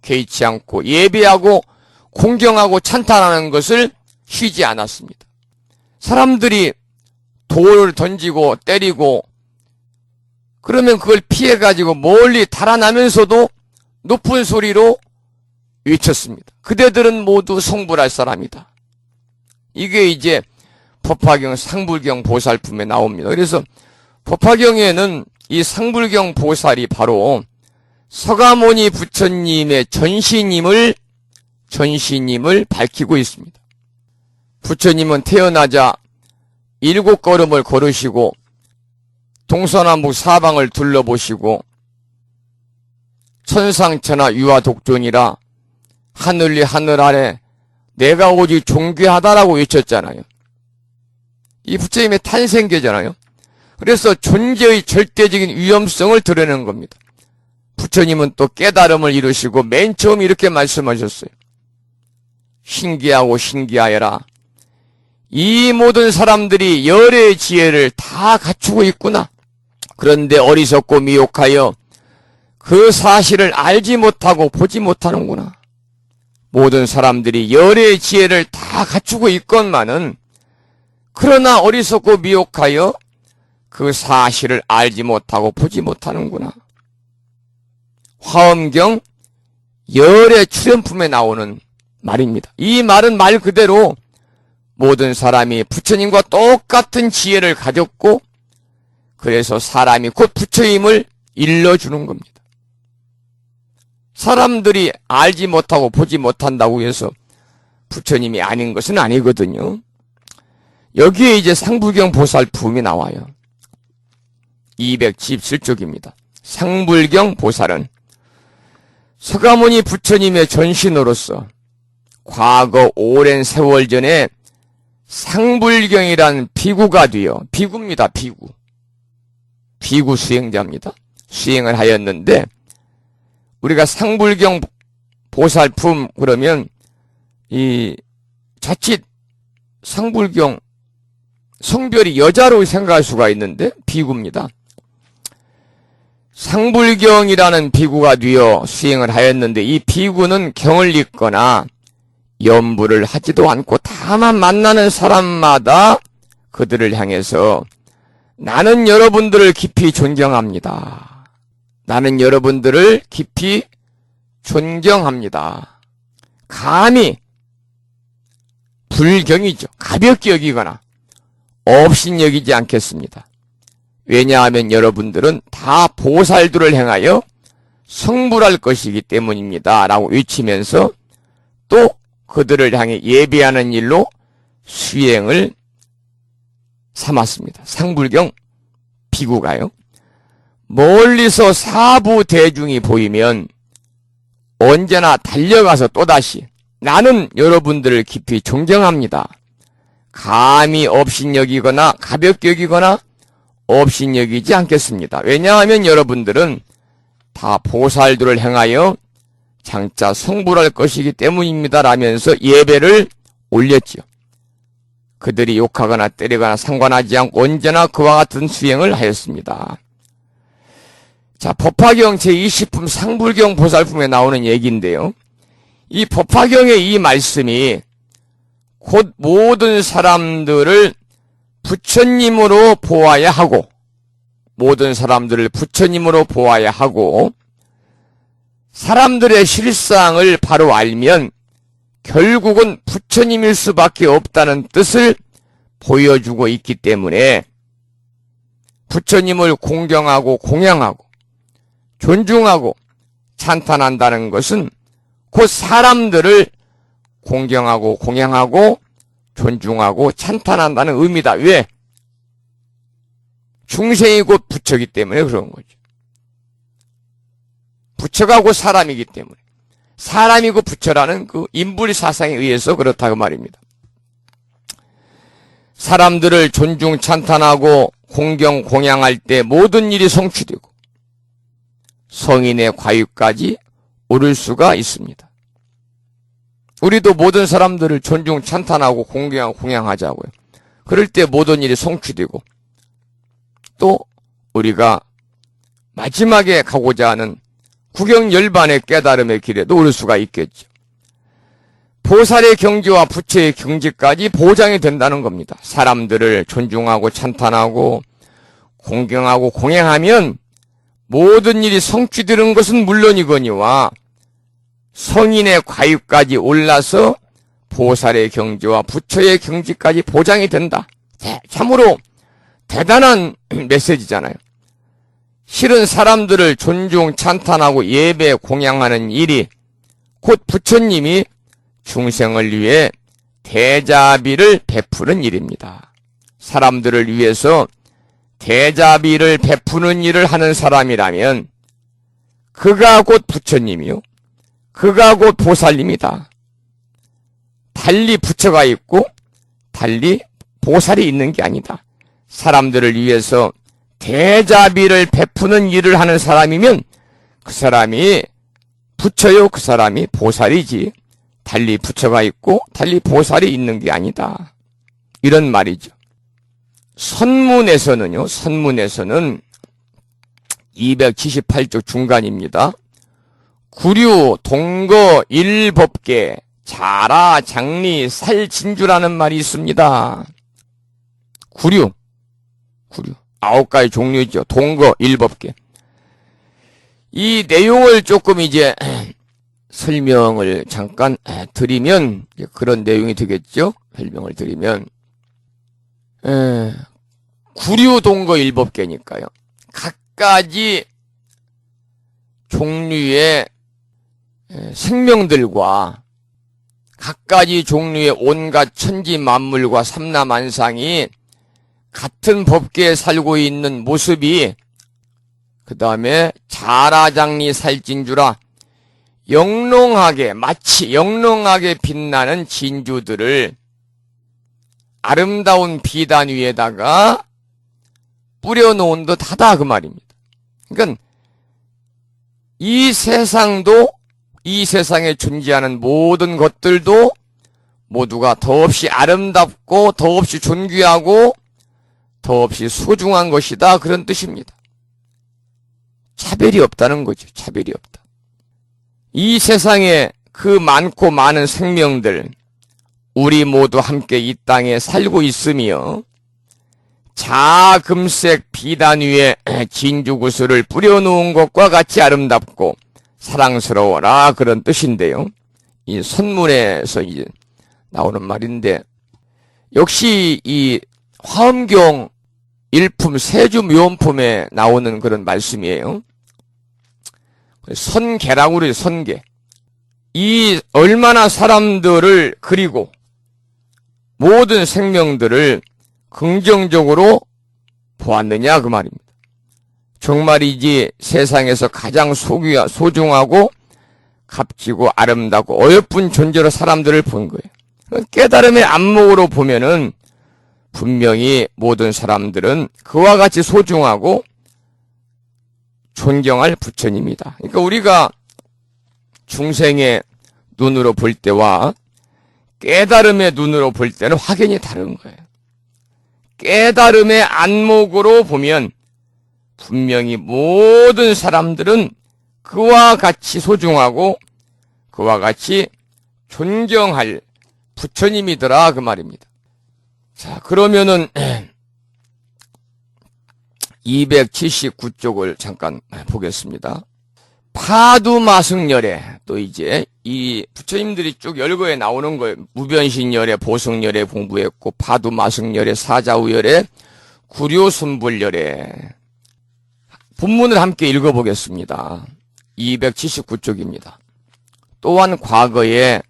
개의치 않고 예배하고 공경하고 찬탄하는 것을 쉬지 않았습니다. 사람들이 돌을 던지고 때리고 그러면 그걸 피해가지고 멀리 달아나면서도 높은 소리로 외쳤습니다. 그대들은 모두 성불할 사람이다. 이게 이제 법화경 상불경 보살품에 나옵니다. 그래서 법화경에는 이 상불경 보살이 바로 서가모니 부처님의 전신임을 밝히고 있습니다. 부처님은 태어나자 7걸음을 걸으시고 동서남북 사방을 둘러보시고 천상천하 유아독존이라 하늘 위 하늘 아래 내가 오직 존귀하다라고 외쳤잖아요. 이 부처님의 탄생계잖아요. 그래서 존재의 절대적인 위험성을 드러내는 겁니다. 부처님은 또 깨달음을 이루시고 맨 처음 이렇게 말씀하셨어요. 신기하고 신기하여라. 이 모든 사람들이 열의 지혜를 다 갖추고 있구나. 그런데 어리석고 미혹하여 그 사실을 알지 못하고 보지 못하는구나. 모든 사람들이 열의 지혜를 다 갖추고 있건만은 그러나 어리석고 미혹하여 그 사실을 알지 못하고 보지 못하는구나. 화엄경 열의 출현품에 나오는 말입니다. 이 말은 말 그대로 모든 사람이 부처님과 똑같은 지혜를 가졌고 그래서 사람이 곧 부처님을 일러주는 겁니다. 사람들이 알지 못하고 보지 못한다고 해서 부처님이 아닌 것은 아니거든요. 여기에 이제 상불경 보살품이 나와요. 217쪽입니다. 상불경 보살은 서가모니 부처님의 전신으로서 과거 오랜 세월 전에 상불경이란 비구가 되어, 비구입니다, 비구. 비구 수행자입니다. 수행을 하였는데, 우리가 상불경 보살품 그러면, 자칫 상불경 성별이 여자로 생각할 수가 있는데, 비구입니다. 상불경이라는 비구가 되어 수행을 하였는데, 이 비구는 경을 읽거나, 염불을 하지도 않고 다만 만나는 사람마다 그들을 향해서 나는 여러분들을 깊이 존경합니다. 나는 여러분들을 깊이 존경합니다. 감히 불경이죠. 가볍게 여기거나 업신여기지 않겠습니다. 왜냐하면 여러분들은 다 보살도를 행하여 성불할 것이기 때문입니다. 라고 외치면서 또 그들을 향해 예배하는 일로 수행을 삼았습니다. 상불경 비구가요. 멀리서 사부 대중이 보이면 언제나 달려가서 또다시 나는 여러분들을 깊이 존경합니다. 감히 업신여기거나 가볍게 여기거나 업신여기지 않겠습니다. 왜냐하면 여러분들은 다 보살도를 행하여 장차 성불할 것이기 때문입니다. 라면서 예배를 올렸지요. 그들이 욕하거나 때리거나 상관하지 않고 언제나 그와 같은 수행을 하였습니다. 자, 법화경 제20품 상불경 보살품에 나오는 얘기인데요. 이 법화경의 이 말씀이 곧 모든 사람들을 부처님으로 보아야 하고, 모든 사람들을 부처님으로 보아야 하고, 사람들의 실상을 바로 알면 결국은 부처님일 수밖에 없다는 뜻을 보여주고 있기 때문에 부처님을 공경하고 공양하고 존중하고 찬탄한다는 것은 곧 사람들을 공경하고 공양하고 존중하고 찬탄한다는 의미다. 왜? 중생이 곧 부처이기 때문에 그런 거죠. 부처가 곧 사람이기 때문에. 사람이고 부처라는 그 인불 사상에 의해서 그렇다고 말입니다. 사람들을 존중 찬탄하고 공경 공양할 때 모든 일이 성취되고 성인의 과유까지 오를 수가 있습니다. 우리도 모든 사람들을 존중 찬탄하고 공경하고 공양하자고요. 그럴 때 모든 일이 성취되고 또 우리가 마지막에 가고자 하는 구경열반의 깨달음의 길에도 오를 수가 있겠죠. 보살의 경지와 부처의 경지까지 보장이 된다는 겁니다. 사람들을 존중하고 찬탄하고 공경하고 공양하면 모든 일이 성취되는 것은 물론이거니와 성인의 과유까지 올라서 보살의 경지와 부처의 경지까지 보장이 된다. 참으로 대단한 메시지잖아요. 실은 사람들을 존중, 찬탄하고 예배, 공양하는 일이 곧 부처님이 중생을 위해 대자비를 베푸는 일입니다. 사람들을 위해서 대자비를 베푸는 일을 하는 사람이라면 그가 곧 부처님이요. 그가 곧 보살입니다. 달리 부처가 있고 달리 보살이 있는 게 아니다. 사람들을 위해서 대자비를 베푸는 일을 하는 사람이면 그 사람이 부처요, 그 사람이 보살이지. 달리 부처가 있고 달리 보살이 있는 게 아니다. 이런 말이죠. 선문에서는 278쪽 중간입니다. 구류, 동거, 일법계, 자라, 장리, 살진주라는 말이 있습니다. 구류. 9가지 종류죠. 동거, 일법계. 이 내용을 조금 이제 설명을 잠깐 드리면 그런 내용이 되겠죠. 설명을 드리면 구류, 동거, 일법계니까요. 각가지 종류의 생명들과 각가지 종류의 온갖 천지 만물과 삼라만상이 같은 법계에 살고 있는 모습이 그 다음에 자라장리 살진주라 영롱하게 마치 영롱하게 빛나는 진주들을 아름다운 비단 위에다가 뿌려놓은 듯하다 그 말입니다. 그러니까 이 세상도 이 세상에 존재하는 모든 것들도 모두가 더없이 아름답고 더없이 존귀하고 더없이 소중한 것이다 그런 뜻입니다. 차별이 없다는 거죠. 차별이 없다. 이 세상에 그 많고 많은 생명들 우리 모두 함께 이 땅에 살고 있으며 자금색 비단 위에 진주구슬을 뿌려놓은 것과 같이 아름답고 사랑스러워라, 그런 뜻인데요. 이 선문에서 이제 나오는 말인데, 역시 이 화엄경 일품 세주묘원품에 나오는 그런 말씀이에요. 선계라고 그래요, 선계. 이 얼마나 사람들을 그리고 모든 생명들을 긍정적으로 보았느냐 그 말입니다. 정말이지 세상에서 가장 소중하고 값지고 아름답고 어여쁜 존재로 사람들을 본 거예요. 깨달음의 안목으로 보면은 분명히 모든 사람들은 그와 같이 소중하고 존경할 부처님이다. 그러니까 우리가 중생의 눈으로 볼 때와 깨달음의 눈으로 볼 때는 확연히 다른 거예요. 깨달음의 안목으로 보면 분명히 모든 사람들은 그와 같이 소중하고 그와 같이 존경할 부처님이더라 그 말입니다. 자, 그러면은 279쪽을 잠깐 보겠습니다. 파두마승열에 또 이제 이 부처님들이 쭉 열거에 나오는 거예요. 무변신열에 보승열에 공부했고 파두마승열에 사자우열에 구류순불열에 본문을 함께 읽어보겠습니다. 279쪽입니다. 또한 과거에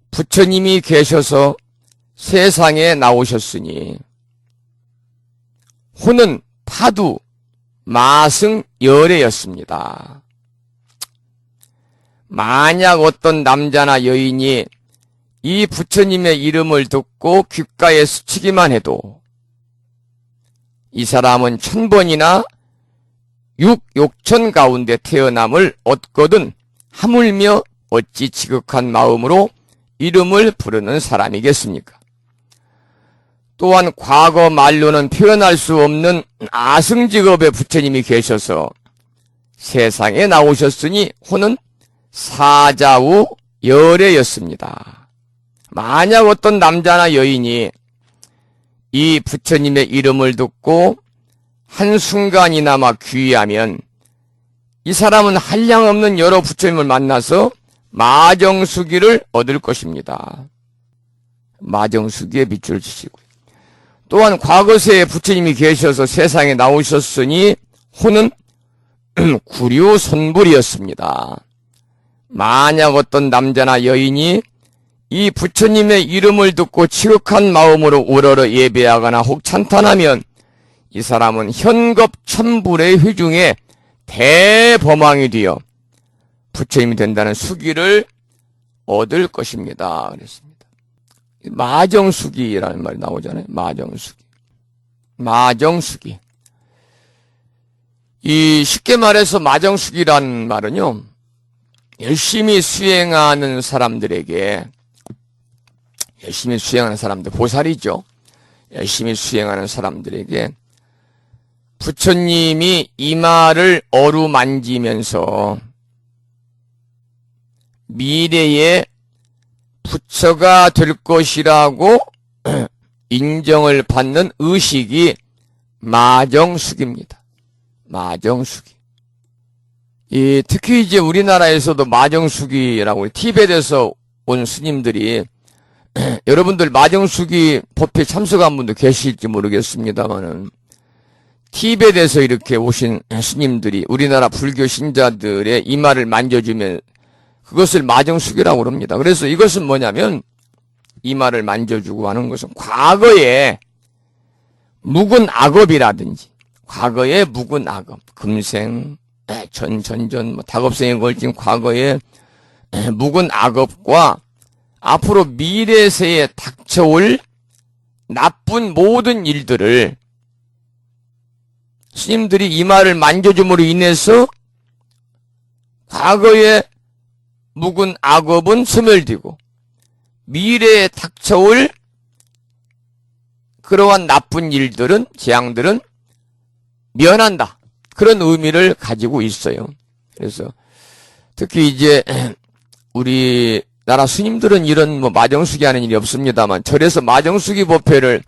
부처님이 계셔서 세상에 나오셨으니 호는 파두 마승열애였습니다. 만약 어떤 남자나 여인이 이 부처님의 이름을 듣고 귓가에 스치기만 해도 이 사람은 1000번이나 육욕천 가운데 태어남을 얻거든 하물며 어찌 지극한 마음으로 이름을 부르는 사람이겠습니까? 또한 과거 말로는 표현할 수 없는 아승직업의 부처님이 계셔서 세상에 나오셨으니 호는 사자우 열애였습니다. 만약 어떤 남자나 여인이 이 부처님의 이름을 듣고 한순간이나마 귀의하면 이 사람은 한량없는 여러 부처님을 만나서 마정수기를 얻을 것입니다. 마정수기에 밑줄 치시고요. 또한 과거세에 부처님이 계셔서 세상에 나오셨으니 호는 구류선불이었습니다. 만약 어떤 남자나 여인이 이 부처님의 이름을 듣고 지극한 마음으로 우러러 예배하거나 혹 찬탄하면 이 사람은 현겁천불의 회중에 대범왕이 되어 부처님이 된다는 수기를 얻을 것입니다. 그랬습니다. 마정수기라는 말이 나오잖아요. 마정수기. 마정수기. 이 쉽게 말해서 마정수기라는 말은요, 열심히 수행하는 사람들에게, 열심히 수행하는 사람들, 보살이죠. 열심히 수행하는 사람들에게 부처님이 이마를 어루만지면서 미래에 부처가 될 것이라고 인정을 받는 의식이 마정수기입니다. 마정수기. 특히 이제 우리나라에서도 마정수기라고 티벳에서 온 스님들이 여러분들 마정수기 법회에 참석한 분도 계실지 모르겠습니다만은 티벳에서 이렇게 오신 스님들이 우리나라 불교 신자들의 이마를 만져주면 그것을 마정수기라고 합니다. 그래서 이것은 뭐냐면 이마를 만져주고 하는 것은 과거에 묵은 악업이라든지 과거의 묵은 악업, 금생, 전전, 다급생에 걸친 과거의 묵은 악업과 앞으로 미래세에 닥쳐올 나쁜 모든 일들을 스님들이 이마를 만져줌으로 인해서 과거의 묵은 악업은 소멸되고 미래에 닥쳐올 그러한 나쁜 일들은, 재앙들은 면한다. 그런 의미를 가지고 있어요. 그래서 특히 이제 우리나라 스님들은 이런 마정수기 하는 일이 없습니다만 절에서 마정수기 법회를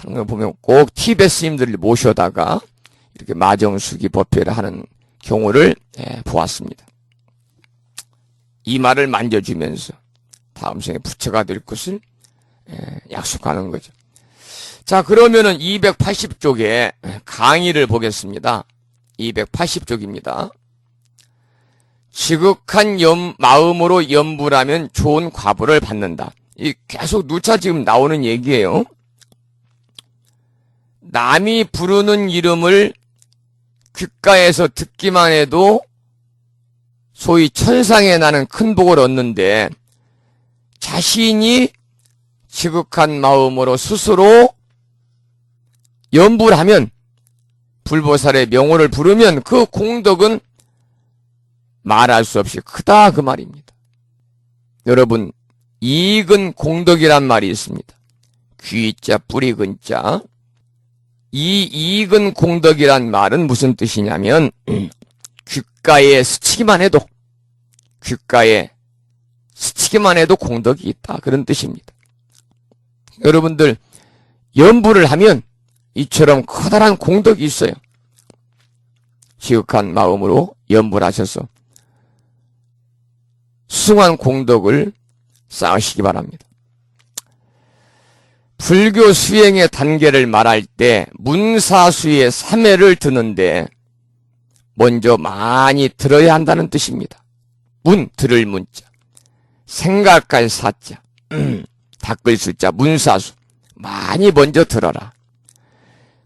하는 걸 보면 꼭 티베트 스님들을 모셔다가 이렇게 마정수기 법회를 하는 경우를 보았습니다. 이 말을 만져주면서 다음 생에 부처가 될 것을 약속하는 거죠. 자, 그러면은 280쪽에 강의를 보겠습니다. 280쪽입니다. 지극한 마음으로 염불하면 좋은 과보를 받는다. 이 계속 누차 지금 나오는 얘기예요. 남이 부르는 이름을 귓가에서 듣기만 해도 소위 천상에 나는 큰 복을 얻는데, 자신이 지극한 마음으로 스스로 염불하면, 불보살의 명호를 부르면 그 공덕은 말할 수 없이 크다, 그 말입니다. 여러분, 이익은 공덕이란 말이 있습니다. 귀자 뿌리근 자. 이 이익은 공덕이란 말은 무슨 뜻이냐면, 귓가에 스치기만 해도 공덕이 있다, 그런 뜻입니다. 여러분들 염불을 하면 이처럼 커다란 공덕이 있어요. 지극한 마음으로 염불하셔서 수승한 공덕을 쌓으시기 바랍니다. 불교 수행의 단계를 말할 때 문사수의 3회를 드는데 먼저 많이 들어야 한다는 뜻입니다. 들을 문자, 생각할 사자, 닦을 수자, 문사수 많이 먼저 들어라.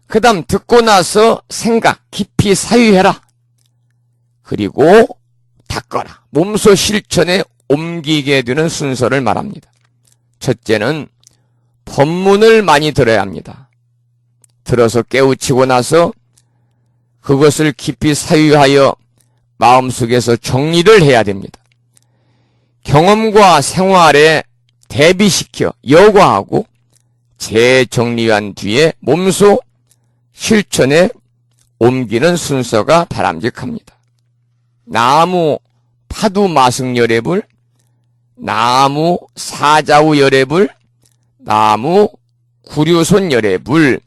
그 다음 듣고 나서 생각 깊이 사유해라. 그리고 닦아라. 몸소 실천에 옮기게 되는 순서를 말합니다. 첫째는 법문을 많이 들어야 합니다. 들어서 깨우치고 나서 그것을 깊이 사유하여 마음속에서 정리를 해야 됩니다. 경험과 생활에 대비시켜 여과하고 재정리한 뒤에 몸소 실천에 옮기는 순서가 바람직합니다. 나무 파두마승열애불, 나무 사자우열애불, 나무 구류손열애불.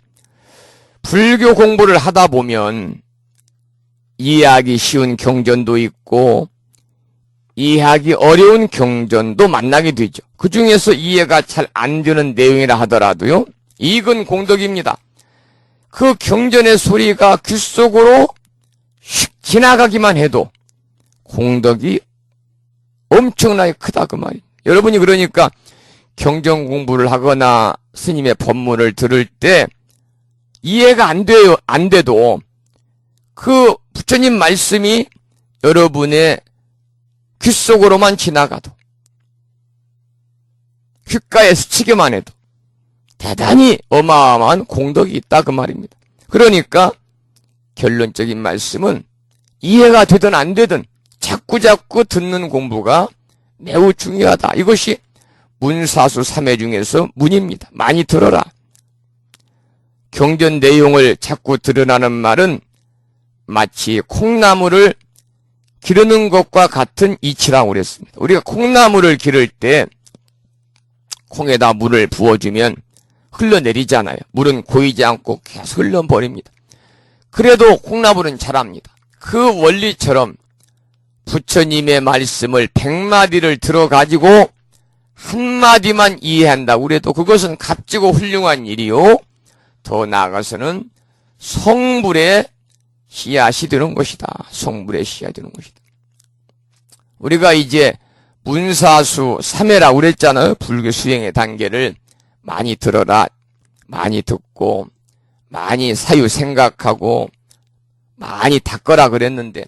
불교 공부를 하다 보면 이해하기 쉬운 경전도 있고 이해하기 어려운 경전도 만나게 되죠. 그 중에서 이해가 잘 안 되는 내용이라 하더라도요, 이건 공덕입니다. 그 경전의 소리가 귀 속으로 휙 지나가기만 해도 공덕이 엄청나게 크다, 그 말이에요. 여러분이 그러니까 경전 공부를 하거나 스님의 법문을 들을 때 이해가 안 돼도 그 부처님 말씀이 여러분의 귀 속으로만 지나가도, 귓가에 스치기만 해도 대단히 어마어마한 공덕이 있다, 그 말입니다. 그러니까 결론적인 말씀은 이해가 되든 안 되든 자꾸자꾸 듣는 공부가 매우 중요하다. 이것이 문사수 3회 중에서 문입니다. 많이 들어라. 경전 내용을 자꾸 들으라는 말은 마치 콩나물을 기르는 것과 같은 이치라고 그랬습니다. 우리가 콩나물을 기를 때 콩에다 물을 부어주면 흘러내리잖아요. 물은 고이지 않고 계속 흘러버립니다. 그래도 콩나물은 자랍니다. 그 원리처럼 부처님의 말씀을 100마디를 들어가지고 한마디만 이해한다고 그래도 그것은 값지고 훌륭한 일이요, 더 나아가서는 성불의 씨앗이 되는 것이다. 성불의 씨앗이 되는 것이다. 우리가 이제 문사수 3회라고 그랬잖아요. 불교 수행의 단계를 많이 들어라, 많이 듣고 많이 사유 생각하고 많이 닦아라 그랬는데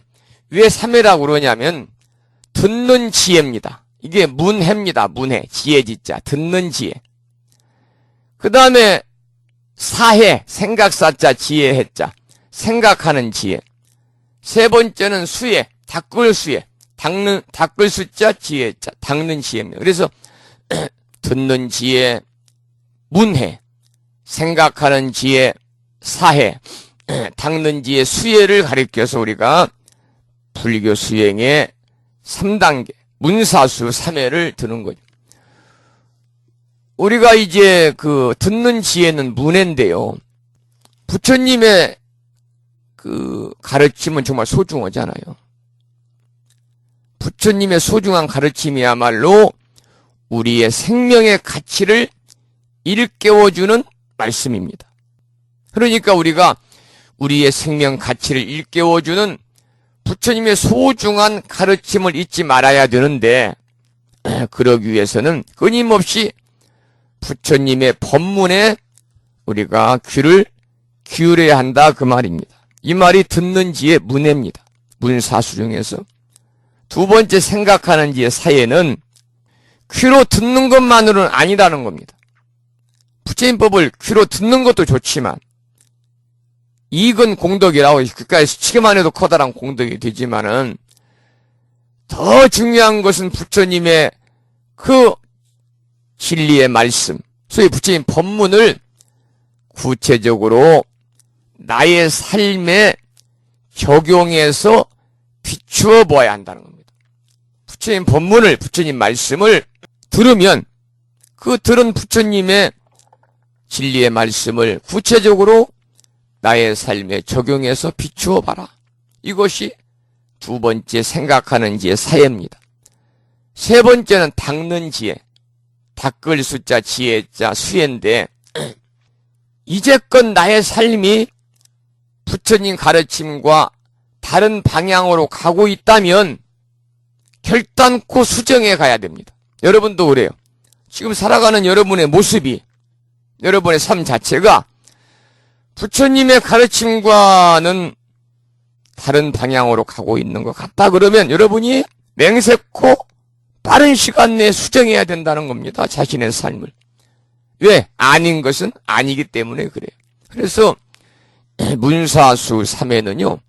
왜 3회라고 그러냐면 듣는 지혜입니다. 이게 문해입니다. 문해, 지혜지자, 듣는 지혜. 그 다음에 사해, 생각사자, 지혜해자, 생각하는 지혜. 세 번째는 수혜, 닦을 수혜, 닦을 수자, 지혜자, 닦는 지혜입니다. 그래서 듣는 지혜, 문해, 생각하는 지혜, 사해, 닦는 지혜, 수혜를 가리켜서 우리가 불교 수행의 3단계, 문사수 3회를 드는 거죠. 우리가 이제 듣는 지혜는 문해인데요. 부처님의 가르침은 정말 소중하잖아요. 부처님의 소중한 가르침이야말로 우리의 생명의 가치를 일깨워주는 말씀입니다. 그러니까 우리가 우리의 생명 가치를 일깨워주는 부처님의 소중한 가르침을 잊지 말아야 되는데, 그러기 위해서는 끊임없이 부처님의 법문에 우리가 귀를 기울여야 한다, 그 말입니다. 이 말이 듣는 지의 문해입니다. 문사수 중에서 두 번째 생각하는 지의 사예는 귀로 듣는 것만으로는 아니라는 겁니다. 부처님 법을 귀로 듣는 것도 좋지만 이익은 공덕이라고 그까지 치기만 해도 커다란 공덕이 되지만은 더 중요한 것은 부처님의 진리의 말씀, 소위 부처님 법문을 구체적으로 나의 삶에 적용해서 비추어 보아야 한다는 겁니다. 부처님 법문을, 부처님 말씀을 들으면 들은 부처님의 진리의 말씀을 구체적으로 나의 삶에 적용해서 비추어 봐라. 이것이 두 번째 생각하는 지의 사예입니다. 세 번째는 닦는 지혜. 닦을 숫자, 지혜자, 수혜인데, 이제껏 나의 삶이 부처님 가르침과 다른 방향으로 가고 있다면 결단코 수정해 가야 됩니다. 여러분도 그래요. 지금 살아가는 여러분의 모습이, 여러분의 삶 자체가 부처님의 가르침과는 다른 방향으로 가고 있는 것 같다 그러면 여러분이 맹세코 빠른 시간 내에 수정해야 된다는 겁니다. 자신의 삶을. 왜? 아닌 것은 아니기 때문에 그래요. 그래서 문사수 3회는요,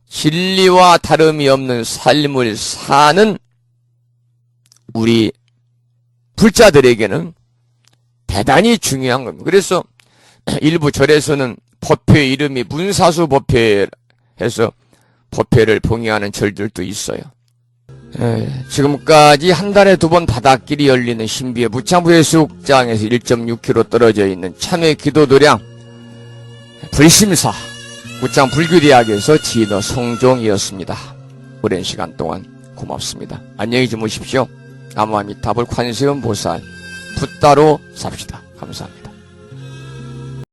진리와 다름이 없는 삶을 사는 우리 불자들에게는 대단히 중요한 겁니다. 그래서 일부 절에서는 법회 이름이 문사수 법회해서 법회를 봉행하는 절들도 있어요. 지금까지 한 달에 2번 바닷길이 열리는 신비의 무창부의 수욕장에서 1.6km 떨어져 있는 참회 기도도량 불심사 무창 불교대학에서 진어 성종이었습니다. 오랜 시간 동안 고맙습니다. 안녕히 주무십시오. 나무아미타불 관세음보살 붓다로 삽시다. 감사합니다.